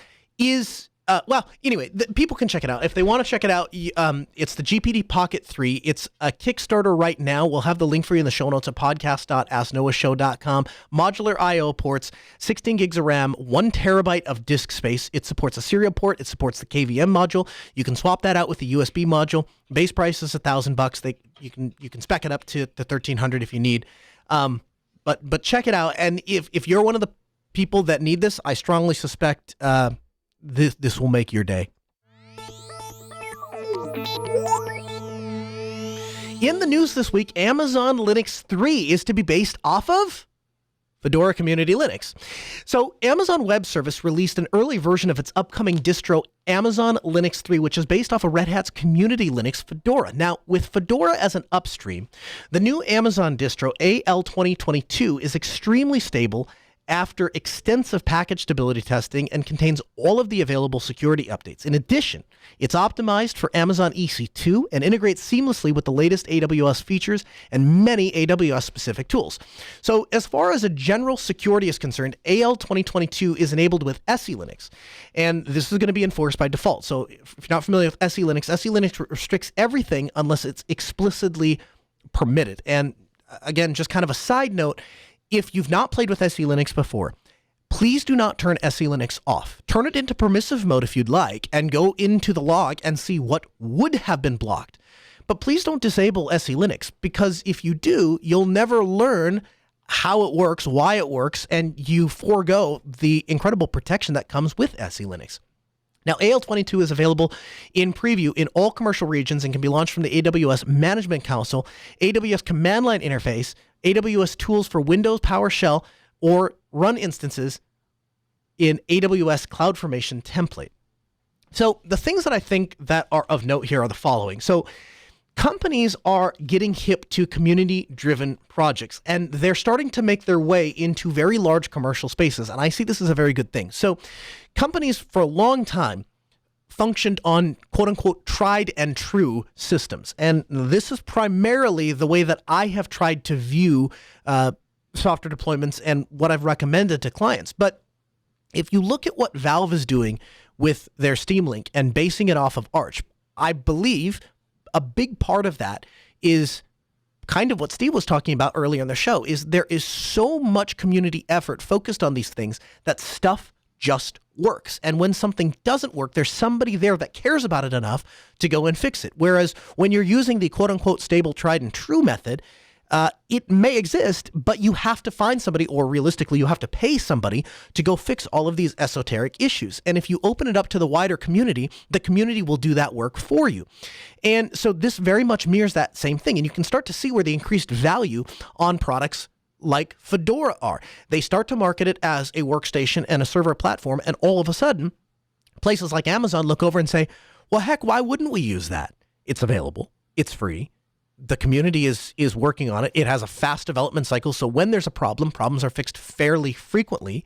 Anyway, people can check it out. If they want to check it out, it's the GPT Pocket 3. It's a Kickstarter right now. We'll have the link for you in the show notes at podcast.asknoahshow.com. Modular I/O ports, 16 gigs of RAM, 1 terabyte of disk space. It supports a serial port. It supports the KVM module. You can swap that out with the USB module. Base price is $1,000. You can spec it up to $1,300 if you need. But check it out. And if you're one of the people that need this, I strongly suspect this will make your day. In the news this week, Amazon Linux 3 is to be based off of Fedora Community Linux. So Amazon Web Service released an early version of its upcoming distro, Amazon Linux 3, which is based off of Red Hat's Community Linux Fedora. Now, with Fedora as an upstream, the new Amazon distro, AL 2022, is extremely stable after extensive package stability testing and contains all of the available security updates. In addition, it's optimized for Amazon EC2 and integrates seamlessly with the latest AWS features and many AWS-specific tools. So as far as a general security is concerned, AL 2022 is enabled with SE Linux, and this is going to be enforced by default. So if you're not familiar with SE Linux restricts everything unless it's explicitly permitted. And again, just kind of a side note, if you've not played with SE Linux before, please do not turn SE Linux off. Turn it into permissive mode if you'd like, and go into the log and see what would have been blocked. But please don't disable SE Linux, because if you do, you'll never learn how it works, why it works, and you forego the incredible protection that comes with SE Linux. Now, AL22 is available in preview in all commercial regions and can be launched from the AWS Management Console, AWS Command Line Interface, AWS tools for Windows PowerShell, or run instances in AWS CloudFormation template. So the things that I think that are of note here are the following. So companies are getting hip to community-driven projects, and they're starting to make their way into very large commercial spaces, and I see this as a very good thing. So companies for a long time functioned on quote-unquote tried and true systems, and this is primarily the way that I have tried to view software deployments and what I've recommended to clients. But if you look at what Valve is doing with their Steam Link and basing it off of Arch, I believe a big part of that is kind of what Steve was talking about earlier in the show, is there is so much community effort focused on these things that stuff just works. And when something doesn't work, there's somebody there that cares about it enough to go and fix it. Whereas when you're using the quote unquote stable, tried and true method, it may exist, but you have to find somebody, or realistically, you have to pay somebody to go fix all of these esoteric issues. And if you open it up to the wider community, the community will do that work for you. And so this very much mirrors that same thing. And you can start to see where the increased value on products like Fedora are. They start to market it as a workstation and a server platform, and all of a sudden, places like Amazon look over and say, well, heck, why wouldn't we use that? It's available. It's free. The community is working on it. It has a fast development cycle. So when there's a problem, problems are fixed fairly frequently,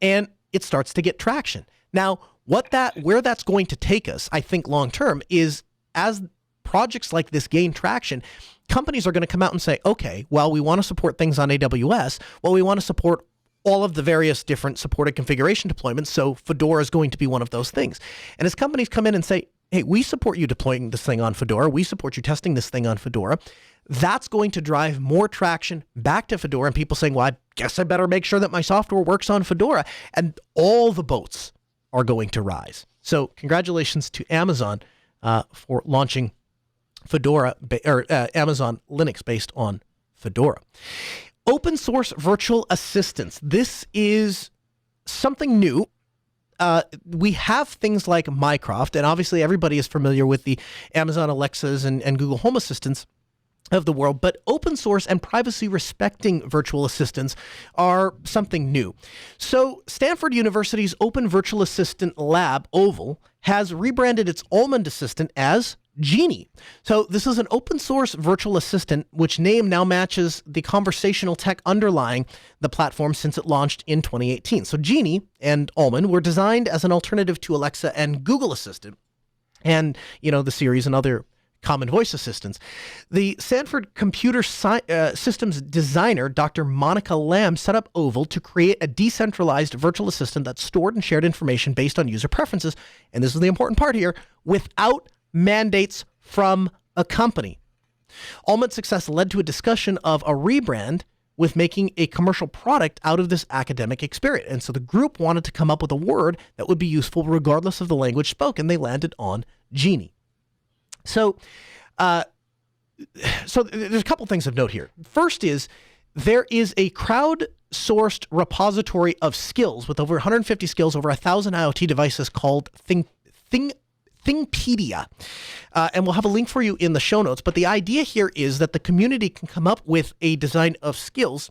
and it starts to get traction. Now, where that's going to take us, I think long term, is as projects like this gain traction, companies are going to come out and say, okay, well, we want to support things on AWS. Well, we want to support all of the various different supported configuration deployments. So Fedora is going to be one of those things. And as companies come in and say, hey, we support you deploying this thing on Fedora, we support you testing this thing on Fedora, that's going to drive more traction back to Fedora, and people saying, well, I guess I better make sure that my software works on Fedora. And all the boats are going to rise. So congratulations to Amazon for launching Fedora, or Amazon Linux based on Fedora. Open source virtual assistants. This is something new. We have things like Mycroft, and obviously everybody is familiar with the Amazon Alexas and Google Home Assistants of the world, but open source and privacy respecting virtual assistants are something new. So Stanford University's Open Virtual Assistant Lab, Oval, has rebranded its Almond Assistant as Genie. So this is an open source virtual assistant, which name now matches the conversational tech underlying the platform since it launched in 2018. So Genie and Almond were designed as an alternative to Alexa and Google Assistant, and the Series and other common voice assistants. The Stanford computer systems designer, Dr. Monica Lamb, set up Oval to create a decentralized virtual assistant that stored and shared information based on user preferences, and this is the important part here, without mandates from a company. Almond's success led to a discussion of a rebrand with making a commercial product out of this academic experience. And so the group wanted to come up with a word that would be useful regardless of the language spoken. They landed on Genie. So there's a couple things of note here. First is there is a crowd-sourced repository of skills with over 150 skills, over 1,000 IoT devices called Thingpedia. And we'll have a link for you in the show notes. But the idea here is that the community can come up with a design of skills,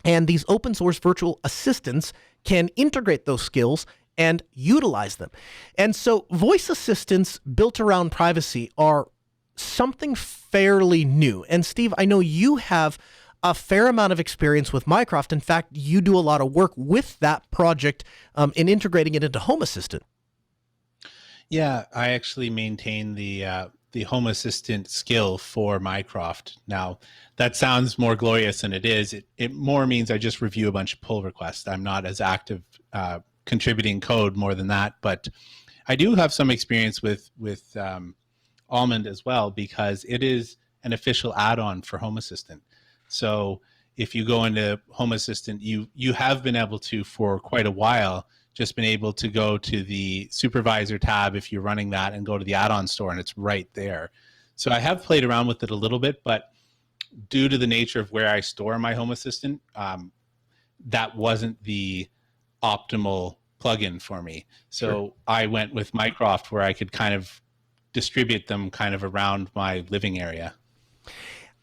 and these open source virtual assistants can integrate those skills and utilize them. And so voice assistants built around privacy are something fairly new. And Steve, I know you have a fair amount of experience with Mycroft. In fact, you do a lot of work with that project in integrating it into Home Assistant. Yeah, I actually maintain the Home Assistant skill for Mycroft. Now, that sounds more glorious than it is. It more means I just review a bunch of pull requests. I'm not as active contributing code more than that, but I do have some experience with Almond as well, because it is an official add-on for Home Assistant. So if you go into Home Assistant, you have been able to, for quite a while, just been able to go to the supervisor tab if you're running that and go to the add-on store, and it's right there. So I have played around with it a little bit, but due to the nature of where I store my Home Assistant, that wasn't the optimal plugin for me. So sure. I went with Mycroft, where I could kind of distribute them kind of around my living area.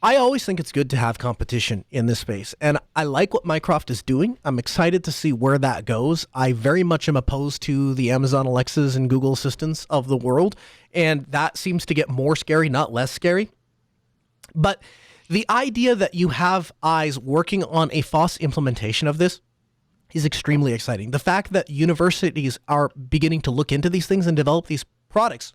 I always think it's good to have competition in this space, and I like what Mycroft is doing. I'm excited to see where that goes. I very much am opposed to the Amazon Alexas and Google Assistants of the world, and that seems to get more scary, not less scary. But the idea that you have eyes working on a FOSS implementation of this is extremely exciting. The fact that universities are beginning to look into these things and develop these products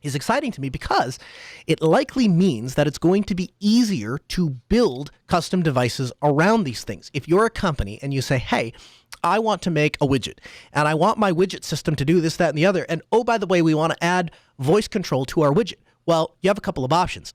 is exciting to me, because it likely means that it's going to be easier to build custom devices around these things. If you're a company and you say, hey, I want to make a widget and I want my widget system to do this, that, and the other, and oh, by the way, we want to add voice control to our widget. Well, you have a couple of options.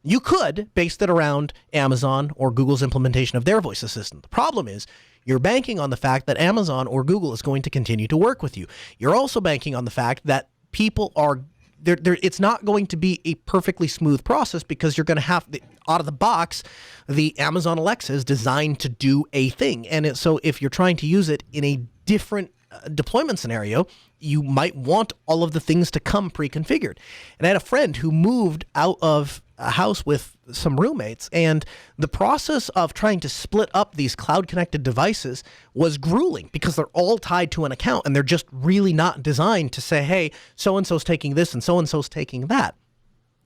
You could base it around Amazon or Google's implementation of their voice assistant. The problem is you're banking on the fact that Amazon or Google is going to continue to work with you. You're also banking on the fact that people are it's not going to be a perfectly smooth process, because you're going to have, out of the box, the Amazon Alexa is designed to do a thing. And so if you're trying to use it in a different deployment scenario, you might want all of the things to come pre-configured. And I had a friend who moved out of a house with some roommates, and the process of trying to split up these cloud-connected devices was grueling, because they're all tied to an account, and they're just really not designed to say, hey, so-and-so's taking this and so-and-so's taking that.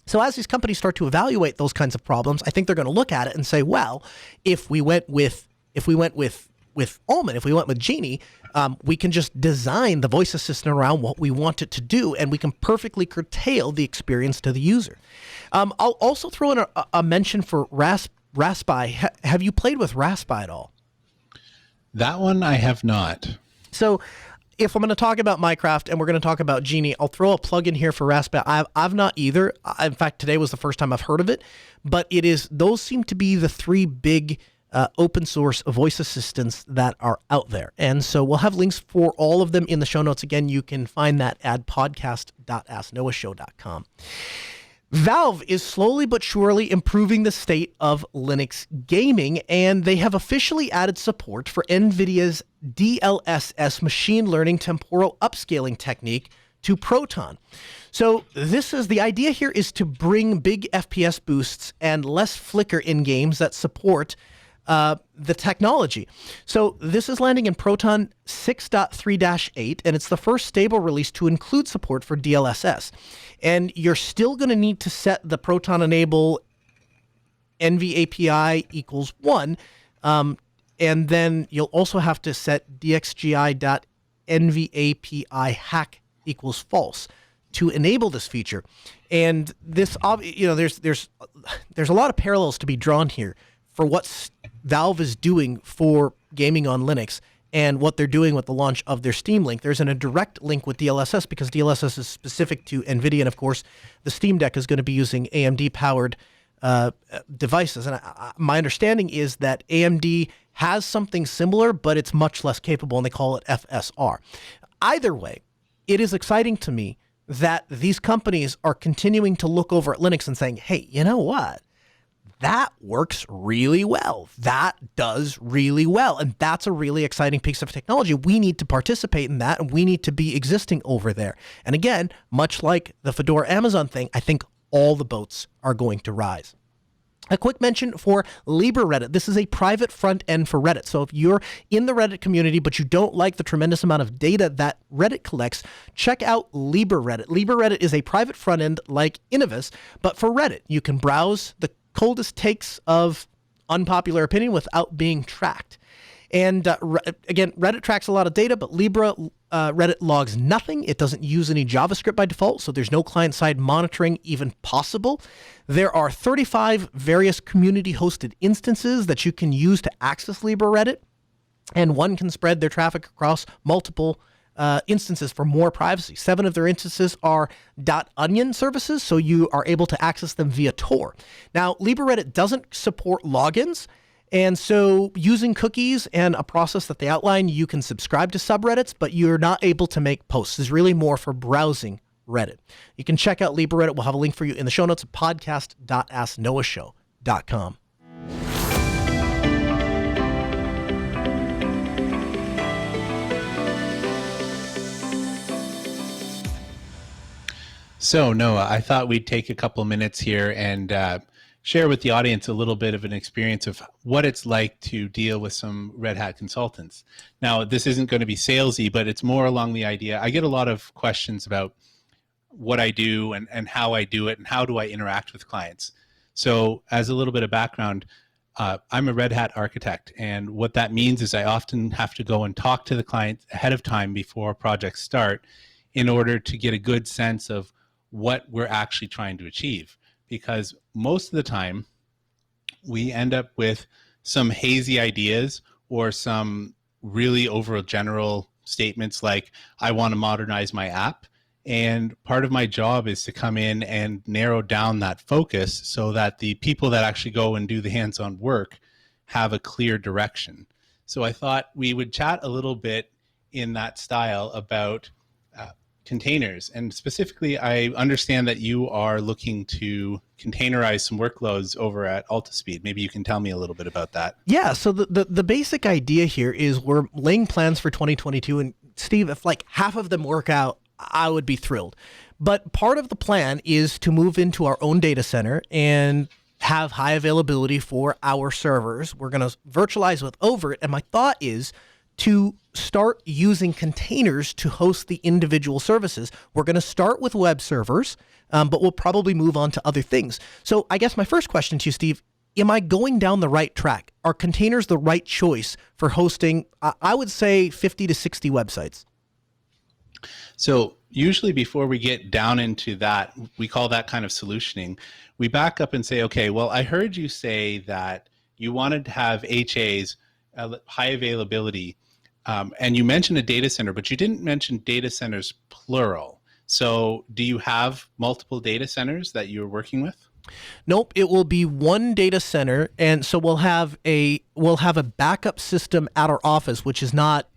So as these companies start to evaluate those kinds of problems, I think they're going to look at it and say, well, if we went with Omen, if we went with Genie, we can just design the voice assistant around what we want it to do, and we can perfectly curtail the experience to the user. I'll also throw in a mention for Raspi. Have you played with Raspi at all? That one I have not. So if I'm going to talk about Mycroft and we're going to talk about Genie, I'll throw a plug in here for Raspi. I've not either. In fact, today was the first time I've heard of it, but those seem to be the three big open source voice assistants that are out there. And so we'll have links for all of them in the show notes. Again, you can find that at podcast.asknoahshow.com. Valve is slowly but surely improving the state of Linux gaming, and they have officially added support for NVIDIA's DLSS machine learning temporal upscaling technique to Proton. So the idea here is to bring big FPS boosts and less flicker in games that support the technology. So this is landing in Proton 6.3-8, and it's the first stable release to include support for DLSS. And you're still going to need to set the Proton enable NVAPI equals 1, and then you'll also have to set dxgi.nvapi hack equals false to enable this feature. And this, there's a lot of parallels to be drawn here for what Valve is doing for gaming on Linux and what they're doing with the launch of their Steam Link. There's a direct link with DLSS because DLSS is specific to NVIDIA, and of course, the Steam Deck is going to be using AMD-powered devices. And my understanding is that AMD has something similar, but it's much less capable, and they call it FSR. Either way, it is exciting to me that these companies are continuing to look over at Linux and saying, hey, you know what? That works really well. That does really well. And that's a really exciting piece of technology. We need to participate in that, and we need to be existing over there. And again, much like the Fedora Amazon thing, I think all the boats are going to rise. A quick mention for LibreReddit. This is a private front end for Reddit. So if you're in the Reddit community, but you don't like the tremendous amount of data that Reddit collects, check out LibreReddit. LibreReddit is a private front end like Innovis, but for Reddit. You can browse the coldest takes of unpopular opinion without being tracked. And again, Reddit tracks a lot of data, but Reddit logs nothing. It doesn't use any JavaScript by default, so there's no client-side monitoring even possible. There are 35 various community-hosted instances that you can use to access LibreReddit, and one can spread their traffic across multiple instances for more privacy. 7 of their instances are .onion services, so you are able to access them via Tor. Now, LibreReddit doesn't support logins, and so using cookies and a process that they outline, you can subscribe to subreddits, but you're not able to make posts. It's really more for browsing Reddit. You can check out LibreReddit. We'll have a link for you in the show notes at podcast.asknoahshow.com. So, Noah, I thought we'd take a couple minutes here and share with the audience a little bit of an experience of what it's like to deal with some Red Hat consultants. Now, this isn't going to be salesy, but it's more along the idea. I get a lot of questions about what I do and how I do it and how do I interact with clients. So as a little bit of background, I'm a Red Hat architect, and what that means is I often have to go and talk to the client ahead of time before projects start in order to get a good sense of what we're actually trying to achieve. Because most of the time, we end up with some hazy ideas or some really overgeneral statements like, I want to modernize my app. And part of my job is to come in and narrow down that focus so that the people that actually go and do the hands-on work have a clear direction. So I thought we would chat a little bit in that style about containers. And specifically, I understand that you are looking to containerize some workloads over at Altispeed. Maybe you can tell me a little bit about that. Yeah, so the basic idea here is we're laying plans for 2022. And Steve, if like half of them work out, I would be thrilled. But part of the plan is to move into our own data center and have high availability for our servers. We're going to virtualize with over it. And my thought is to start using containers to host the individual services. We're going to start with web servers, but we'll probably move on to other things. So I guess my first question to you, Steve, am I going down the right track? Are containers the right choice for hosting, I would say, 50 to 60 websites? So usually before we get down into that, we call that kind of solutioning. We back up and say, okay, well, I heard you say that you wanted to have HAs, high availability, and you mentioned a data center, but you didn't mention data centers plural. So do you have multiple data centers that you're working with? Nope, it will be one data center, and so we'll have a backup system at our office, which is not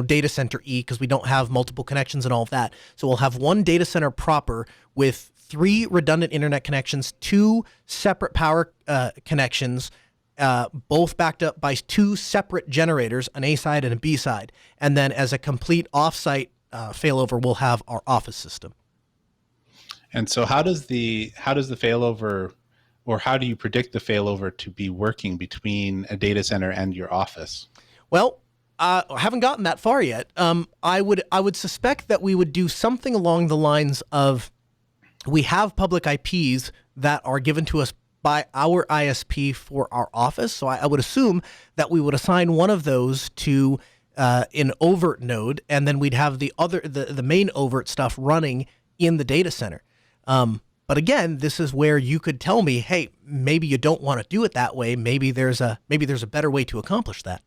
data center E, because we don't have multiple connections and all of that. So we'll have one data center proper with 3 redundant internet connections, 2 separate power connections, both backed up by 2 separate generators, an A side and a B side. And then as a complete offsite failover, we'll have our office system. And so how does the failover, or how do you predict the failover to be working between a data center and your office? Well, I haven't gotten that far yet. I would suspect that we would do something along the lines of, we have public IPs that are given to us by our ISP for our office. So I would assume that we would assign one of those to an overt node, and then we'd have the main overt stuff running in the data center. But again, this is where you could tell me, hey, maybe you don't want to do it that way. Maybe there's a better way to accomplish that.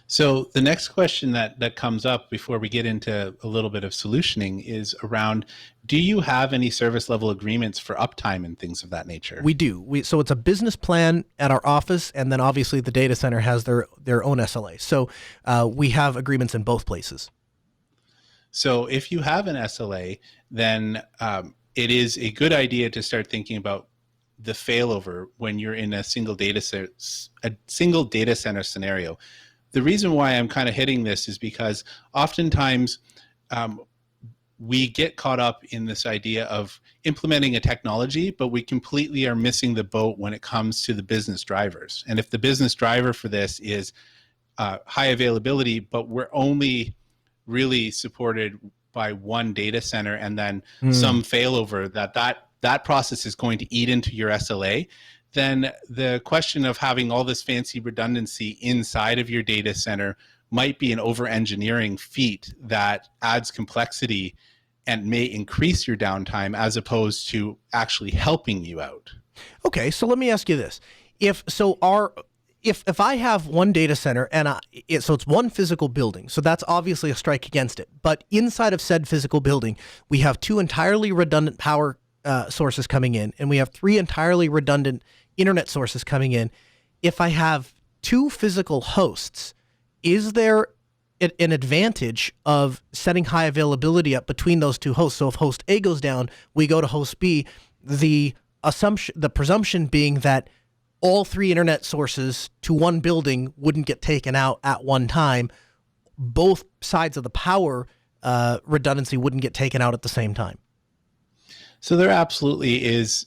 So the next question that comes up before we get into a little bit of solutioning is around, do you have any service level agreements for uptime and things of that nature? We do. So it's a business plan at our office, and then obviously the data center has their own SLA. So we have agreements in both places. So if you have an SLA, then it is a good idea to start thinking about the failover when you're in a single data center scenario. The reason why I'm kind of hitting this is because oftentimes we get caught up in this idea of implementing a technology, but we completely are missing the boat when it comes to the business drivers. And if the business driver for this is high availability, but we're only really supported by one data center and then some failover, that process is going to eat into your SLA, then the question of having all this fancy redundancy inside of your data center might be an over-engineering feat that adds complexity and may increase your downtime as opposed to actually helping you out. Okay, so let me ask you this. If I have one data center and so it's one physical building, so that's obviously a strike against it. But inside of said physical building, we have 2 entirely redundant power sources coming in, and we have 3 entirely redundant internet sources coming in. If I have 2 physical hosts, is there an advantage of setting high availability up between those 2 hosts? So if host A goes down, we go to host B. The presumption being that all 3 internet sources to one building wouldn't get taken out at one time. Both sides of the power redundancy wouldn't get taken out at the same time. So there absolutely is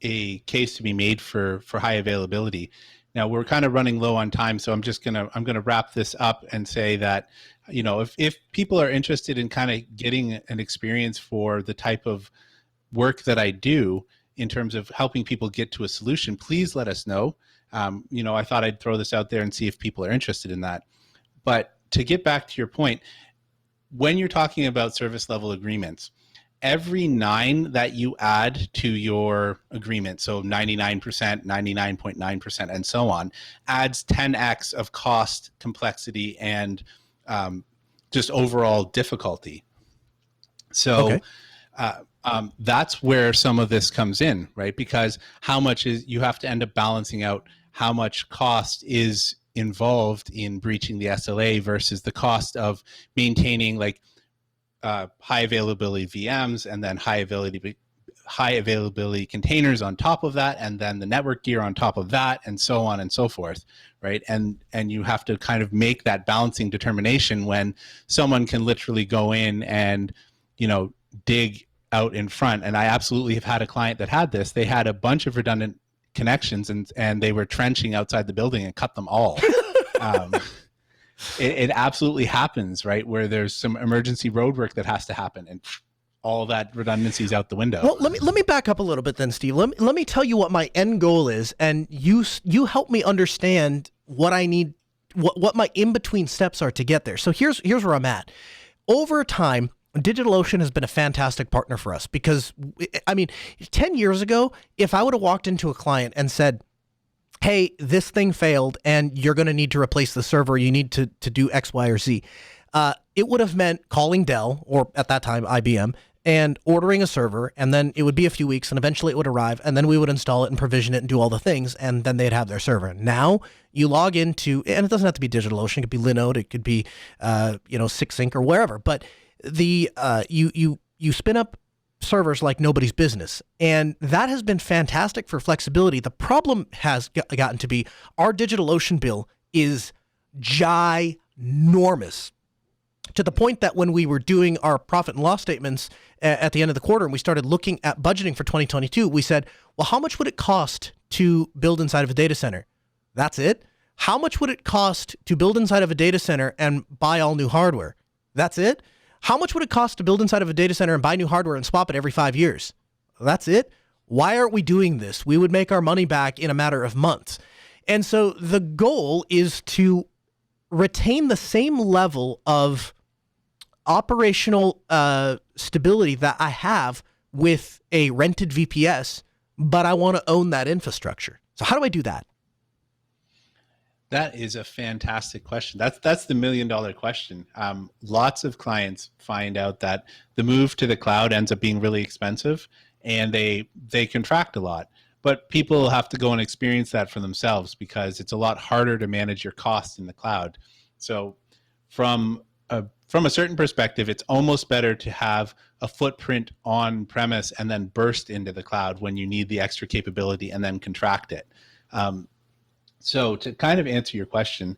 a case to be made for high availability. Now we're kind of running low on time, so I'm gonna wrap this up and say that, you know, if people are interested in kind of getting an experience for the type of work that I do in terms of helping people get to a solution, please let us know. You know, I thought I'd throw this out there and see if people are interested in that. But to get back to your point, when you're talking about service level agreements, every 9 that you add to your agreement, so 99%, 99.9%, and so on, adds 10x of cost, complexity, and just overall difficulty. So that's where some of this comes in, right? Because how much is, you have to end up balancing out how much cost is involved in breaching the SLA versus the cost of maintaining like high availability VMs and then high availability containers on top of that, and then the network gear on top of that, and so on and so forth, right? And you have to kind of make that balancing determination when someone can literally go in and, you know, dig out in front. And I absolutely have had a client that had this. They had a bunch of redundant connections and they were trenching outside the building and cut them all. It absolutely happens, right? Where there's some emergency roadwork that has to happen, and all that redundancy is out the window. Well, let me back up a little bit then, Steve. Let me tell you what my end goal is, and you help me understand what I need, what my in-between steps are to get there. So here's where I'm at. Over time, DigitalOcean has been a fantastic partner for us because, I mean, 10 years ago, if I would have walked into a client and said, hey, this thing failed and you're going to need to replace the server, you need to do X, Y, or Z, it would have meant calling Dell, or at that time IBM, and ordering a server, and then it would be a few weeks, and eventually it would arrive, and then we would install it and provision it and do all the things, and then they'd have their server. Now you log into, and it doesn't have to be DigitalOcean, it could be Linode, it could be SixSync or wherever, but the you spin up servers like nobody's business, and that has been fantastic for flexibility. The problem has gotten to be our DigitalOcean bill is ginormous, to the point that when we were doing our profit and loss statements at the end of the quarter and we started looking at budgeting for 2022, we said, well, how much would it cost to build inside of a data center? That's it. How much would it cost to build inside of a data center and buy all new hardware? That's it. How much would it cost to build inside of a data center and buy new hardware and swap it every 5 years? That's it. Why aren't we doing this? We would make our money back in a matter of months. And so the goal is to retain the same level of operational stability that I have with a rented VPS, but I want to own that infrastructure. So how do I do that? That is a fantastic question. That's the $1 million question. Lots of clients find out that the move to the cloud ends up being really expensive, and they contract a lot. But people have to go and experience that for themselves because it's a lot harder to manage your costs in the cloud. So from a certain perspective, it's almost better to have a footprint on premise and then burst into the cloud when you need the extra capability and then contract it. So to kind of answer your question,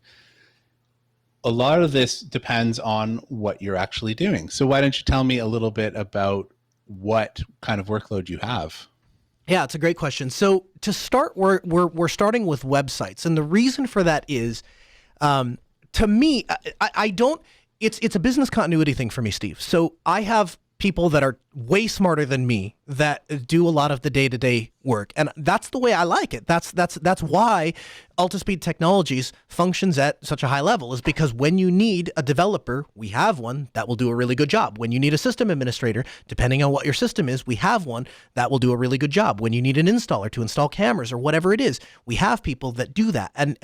a lot of this depends on what you're actually doing. So why don't you tell me a little bit about what kind of workload you have? Yeah, it's a great question. So to start, we're starting with websites, and the reason for that is, to me, I don't. It's a business continuity thing for me, Steve. So I have people that are way smarter than me that do a lot of the day-to-day work, and that's the way I like it. That's why Altispeed Technologies functions at such a high level, is because when you need a developer, we have one that will do a really good job. When you need a system administrator, depending on what your system is, we have one that will do a really good job. When you need an installer to install cameras or whatever it is, we have people that do that, and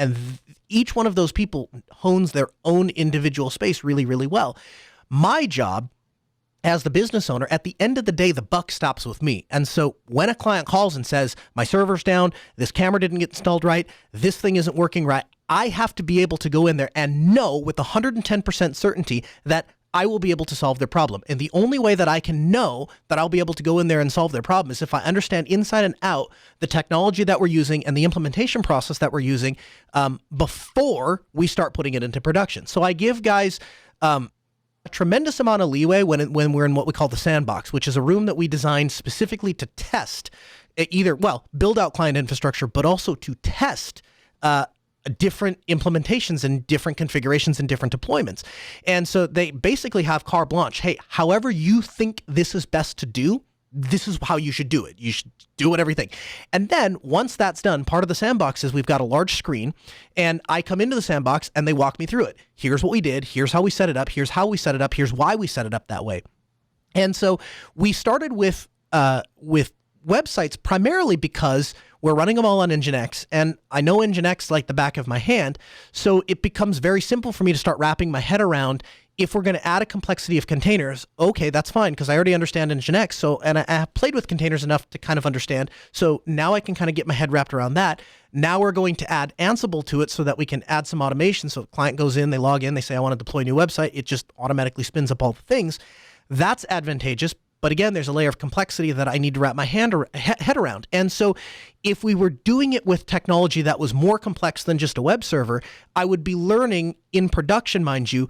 each one of those people hones their own individual space really, really well. My job as the business owner, at the end of the day, the buck stops with me. And so when a client calls and says, my server's down, this camera didn't get installed right, this thing isn't working right, I have to be able to go in there and know with 110% certainty that I will be able to solve their problem. And the only way that I can know that I'll be able to go in there and solve their problem is if I understand inside and out the technology that we're using and the implementation process that we're using before we start putting it into production. So I give guys a tremendous amount of leeway when we're in what we call the sandbox, which is a room that we designed specifically to test build out client infrastructure, but also to test different implementations and different configurations and different deployments. And so they basically have carte blanche. Hey, however you think this is best to do, this is how you should do it. You should do it, everything. And then once that's done, part of the sandbox is we've got a large screen, and I come into the sandbox and they walk me through it. Here's what we did. Here's how we set it up. Here's how we set it up. Here's why we set it up that way. And so we started with websites primarily because we're running them all on Nginx, and I know Nginx like the back of my hand, so it becomes very simple for me to start wrapping my head around. If we're going to add a complexity of containers, okay, that's fine, because I already understand Nginx, so, and I have played with containers enough to kind of understand, so now I can kind of get my head wrapped around that. Now we're going to add Ansible to it so that we can add some automation, so the client goes in, they log in, they say, I want to deploy a new website, it just automatically spins up all the things. That's advantageous. But again, there's a layer of complexity that I need to wrap my head around. And so if we were doing it with technology that was more complex than just a web server, I would be learning in production, mind you,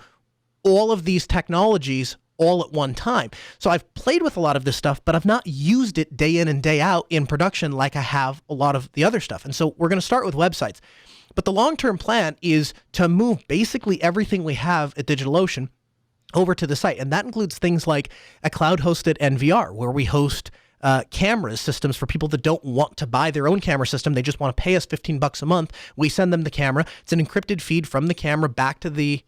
all of these technologies all at one time. So I've played with a lot of this stuff, but I've not used it day in and day out in production like I have a lot of the other stuff. And so we're going to start with websites. But the long-term plan is to move basically everything we have at DigitalOcean over to the site. And that includes things like a cloud-hosted NVR, where we host camera systems for people that don't want to buy their own camera system. They just want to pay us $15 a month. We send them the camera. It's an encrypted feed from the camera back to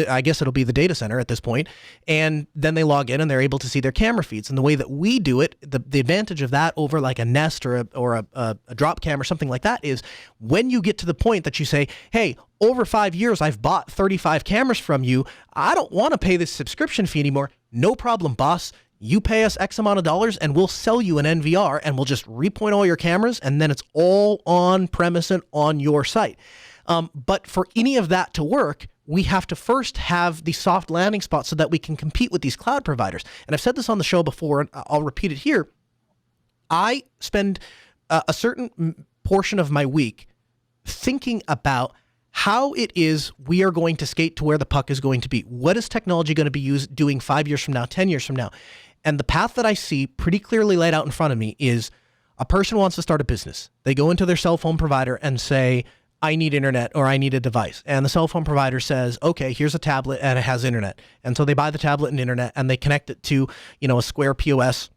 I guess it'll be the data center at this point. And then they log in and they're able to see their camera feeds. And the way that we do it, the advantage of that over like a Nest or a drop cam or something like that is when you get to the point that you say, hey, over 5 years, I've bought 35 cameras from you. I don't want to pay this subscription fee anymore. No problem, boss. You pay us X amount of dollars and we'll sell you an NVR and we'll just repoint all your cameras and then it's all on premise and on your site. But for any of that to work, we have to first have the soft landing spot so that we can compete with these cloud providers. And I've said this on the show before, and I'll repeat it here. I spend a certain portion of my week thinking about how it is we are going to skate to where the puck is going to be. What is technology going to be doing 5 years from now, 10 years from now? And the path that I see pretty clearly laid out in front of me is a person wants to start a business. They go into their cell phone provider and say, I need internet or I need a device. And the cell phone provider says, okay, here's a tablet and it has internet. And so they buy the tablet and internet and they connect it to, a Square POS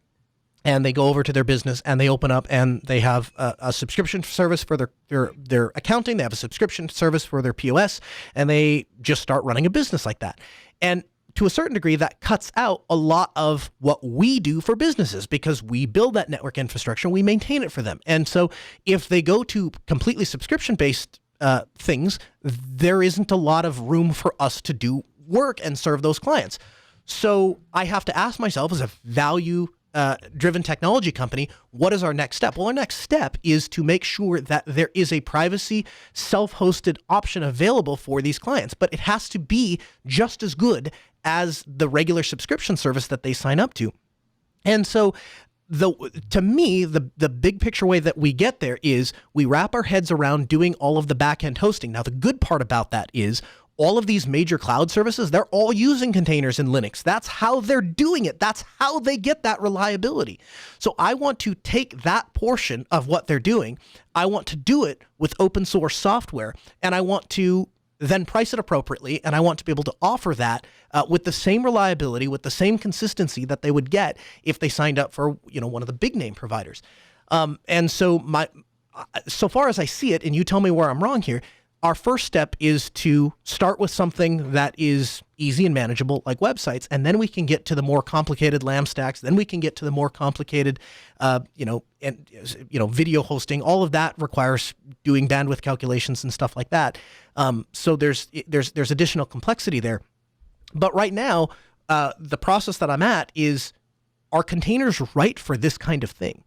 and they go over to their business and they open up and they have a subscription service for their accounting. They have a subscription service for their POS and they just start running a business like that. And to a certain degree, that cuts out a lot of what we do for businesses because we build that network infrastructure and we maintain it for them. And so if they go to completely subscription-based things, there isn't a lot of room for us to do work and serve those clients. So I have to ask myself as a value-driven technology company, what is our next step? Well, our next step is to make sure that there is a privacy self-hosted option available for these clients, but it has to be just as good as the regular subscription service that they sign up to. And so to me, the big picture way that we get there is we wrap our heads around doing all of the back-end hosting. Now, the good part about that is all of these major cloud services, they're all using containers in Linux. That's how they're doing it. That's how they get that reliability. So I want to take that portion of what they're doing. I want to do it with open source software, and I want to then price it appropriately, and I want to be able to offer that with the same reliability, with the same consistency that they would get if they signed up for one of the big name providers. And so so far as I see it, and you tell me where I'm wrong here, our first step is to start with something that is easy and manageable, like websites, and then we can get to the more complicated LAMP stacks. Then we can get to the more complicated, video hosting. All of that requires doing bandwidth calculations and stuff like that. So there's additional complexity there. But right now, the process that I'm at is, are containers right for this kind of thing?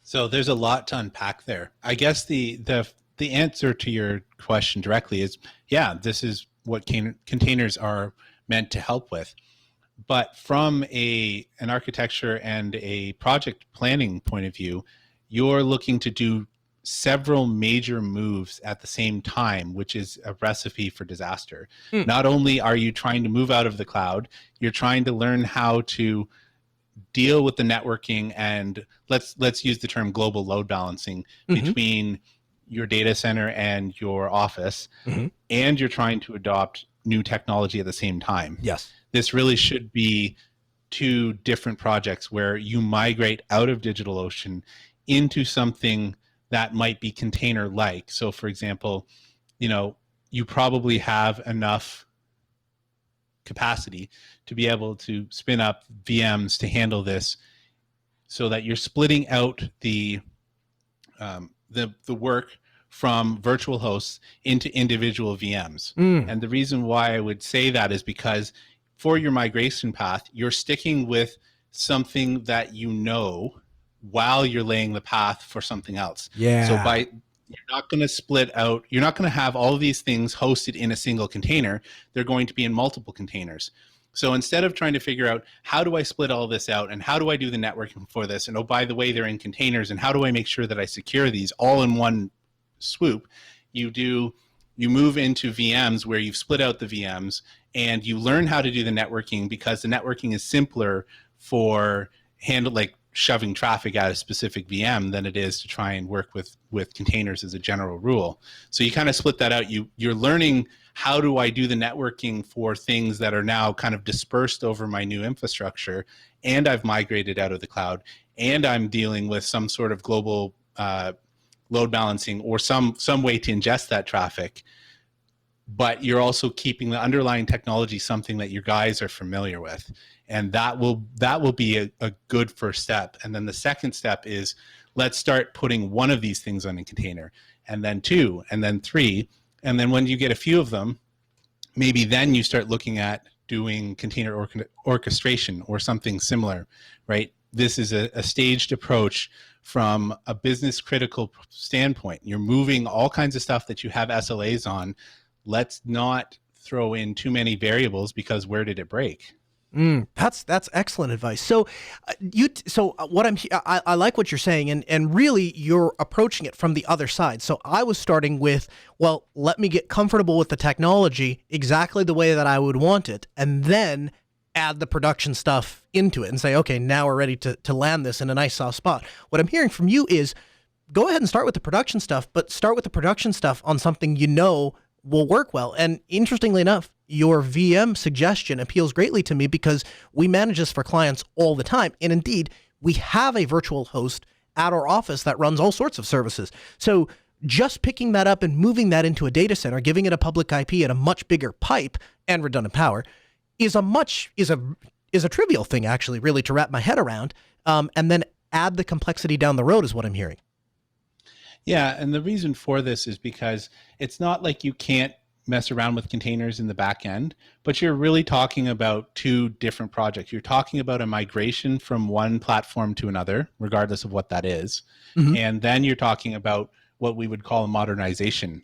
So there's a lot to unpack there. I guess the answer to your question directly is, yeah, this is what containers are meant to help with. But from an architecture and a project planning point of view, you're looking to do several major moves at the same time, which is a recipe for disaster. Not only are you trying to move out of the cloud, you're trying to learn how to deal with the networking, and let's use the term global load balancing between your data center and your office, and you're trying to adopt new technology at the same time. Yes. This really should be two different projects where you migrate out of DigitalOcean into something that might be container-like. So for example, you probably have enough capacity to be able to spin up VMs to handle this, so that you're splitting out the work from virtual hosts into individual VMs. And the reason why I would say that is because for your migration path, you're sticking with something that while you're laying the path for something else. Yeah. So you're not going to split out, you're not going to have all of these things hosted in a single container. They're going to be in multiple containers. So instead of trying to figure out, how do I split all this out, and how do I do the networking for this, and oh, by the way, they're in containers, and how do I make sure that I secure these all in one swoop, you move into VMs where you've split out the VMs, and you learn how to do the networking, because the networking is simpler for shoving traffic at a specific VM than it is to try and work with containers as a general rule. So you kind of split that out. You're learning, how do I do the networking for things that are now kind of dispersed over my new infrastructure, and I've migrated out of the cloud, and I'm dealing with some sort of global load balancing or some way to ingest that traffic. But you're also keeping the underlying technology something that your guys are familiar with. And that will be a good first step. And then the second step is, let's start putting one of these things on a container, and then two, and then three. And then when you get a few of them, maybe then you start looking at doing container orchestration or something similar, right? This is a staged approach from a business critical standpoint. You're moving all kinds of stuff that you have SLAs on. Let's not throw in too many variables, because where did it break? That's excellent advice. So I like what you're saying, and really you're approaching it from the other side. So I was starting with, well, let me get comfortable with the technology exactly the way that I would want it, and then add the production stuff into it and say, okay, now we're ready to land this in a nice soft spot. What I'm hearing from you is, go ahead and start with the production stuff, but start with the production stuff on something will work well. And interestingly enough, your VM suggestion appeals greatly to me, because we manage this for clients all the time. And indeed, we have a virtual host at our office that runs all sorts of services. So just picking that up and moving that into a data center, giving it a public IP and a much bigger pipe and redundant power is a trivial thing, actually, really, to wrap my head around. And then add the complexity down the road is what I'm hearing. Yeah, and the reason for this is because it's not like you can't mess around with containers in the back end, but you're really talking about two different projects. You're talking about a migration from one platform to another, regardless of what that is. And then you're talking about what we would call a modernization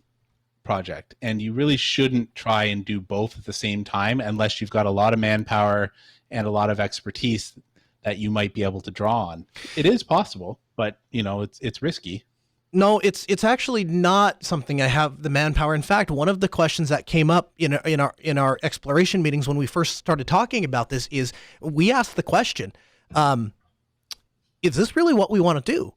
project. And you really shouldn't try and do both at the same time, unless you've got a lot of manpower and a lot of expertise that you might be able to draw on. It is possible, but it's risky. No, it's actually not something I have the manpower. In fact, one of the questions that came up in our exploration meetings when we first started talking about this is, we asked the question, is this really what we want to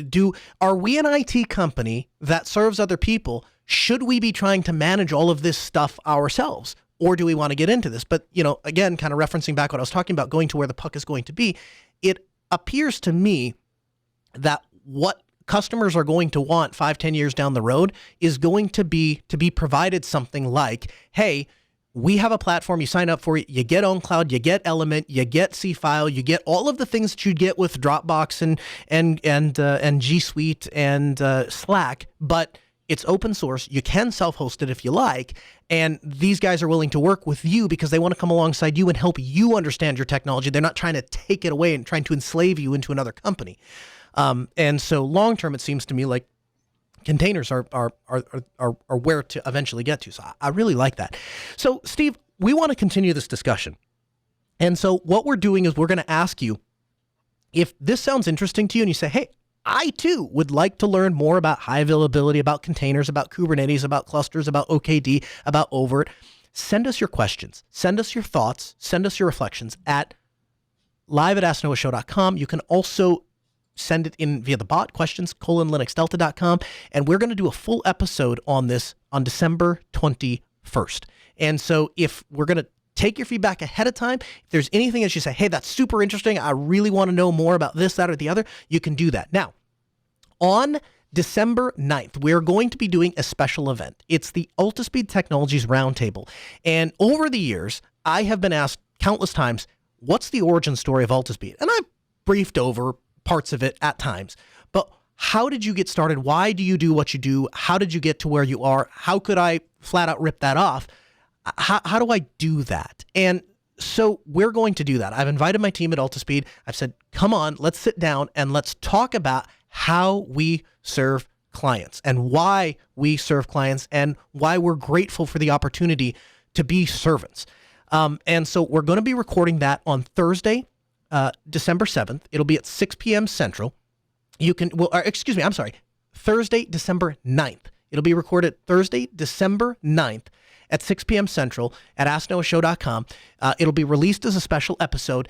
do? Are we an IT company that serves other people? Should we be trying to manage all of this stuff ourselves? Or do we want to get into this? But, again, kind of referencing back what I was talking about, going to where the puck is going to be, it appears to me that what customers are going to want 5-10 years down the road is going to be provided something like, hey, we have a platform, you sign up for it, you get OwnCloud, you get Element, you get cFile, you get all of the things that you'd get with Dropbox and G Suite and Slack, but it's open source. You can self-host it if you like, and these guys are willing to work with you because they want to come alongside you and help you understand your technology. They're not trying to take it away and trying to enslave you into another company. And so long term, it seems to me like containers are where to eventually get to. So I really like that. So Steve, we want to continue this discussion. And so what we're doing is we're going to ask you, if this sounds interesting to you and you say, hey, I too would like to learn more about high availability, about containers, about Kubernetes, about clusters, about OKD, about Overt, send us your questions, send us your thoughts, send us your reflections at live@asknoahshow.com. You can also send it in via the bot, questions:linuxdelta.com. And we're going to do a full episode on this on December 21st. And so if we're going to take your feedback ahead of time, if there's anything that you say, hey, that's super interesting, I really want to know more about this, that, or the other, you can do that. Now, on December 9th, we're going to be doing a special event. It's the Altispeed Technologies Roundtable. And over the years, I have been asked countless times, what's the origin story of Altispeed? And I've briefed over parts of it at times. But how did you get started? Why do you do what you do? How did you get to where you are? How could I flat out rip that off? How do I do that? And so we're going to do that. I've invited my team at Altispeed. I've said, come on, let's sit down and let's talk about how we serve clients and why we serve clients and why we're grateful for the opportunity to be servants. And so we're going to be recording that on Thursday, December 7th. It'll be at 6 p.m. Central. Thursday, December 9th. It'll be recorded Thursday, December 9th at 6 p.m. Central at AskNoahShow.com. It'll be released as a special episode.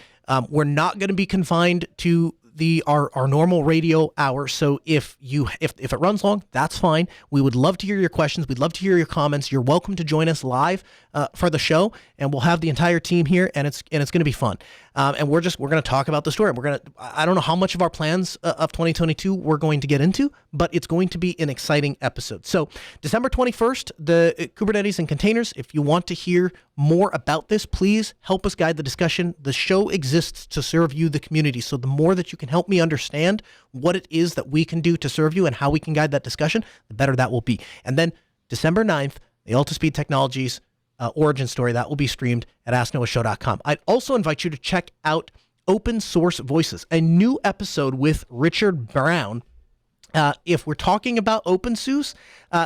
We're not going to be confined to our normal radio hour. So if it runs long, that's fine. We would love to hear your questions. We'd love to hear your comments. You're welcome to join us live for the show, and we'll have the entire team here, and it's going to be fun. And we're going to talk about the story. I don't know how much of our plans of 2022 we're going to get into, but it's going to be an exciting episode. So December 21st, the Kubernetes and containers. If you want to hear more about this, please help us guide the discussion. The show exists to serve you, the community. So the more that you can help me understand what it is that we can do to serve you and how we can guide that discussion, the better that will be. And then December 9th, the Altispeed Technologies origin story, that will be streamed at AskNoahShow.com. I'd also invite you to check out Open Source Voices, a new episode with Richard Brown. If we're talking about Opensuse,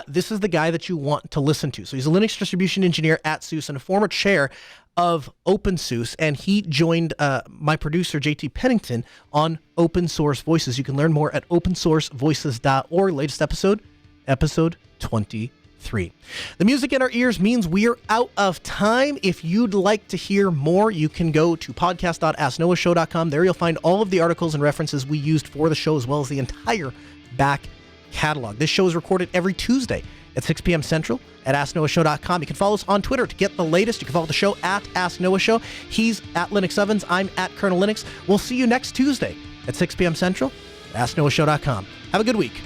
this is the guy that you want to listen to. So he's a Linux distribution engineer at SUSE and a former chair of Opensuse, and he joined my producer, JT Pennington, on Open Source Voices. You can learn more at opensourcevoices.org. Latest episode 23. The music in our ears means we're out of time. If you'd like to hear more, you can go to podcast.asknoahshow.com. There you'll find all of the articles and references we used for the show, as well as the entire back catalog. This show is recorded every Tuesday at 6 p.m. Central at AskNoahShow.com. You can follow us on Twitter to get the latest. You can follow the show at AskNoahShow. He's at Linux Ovens. I'm at Colonel Linux. We'll see you next Tuesday at 6 p.m. Central at AskNoahShow.com. Have a good week.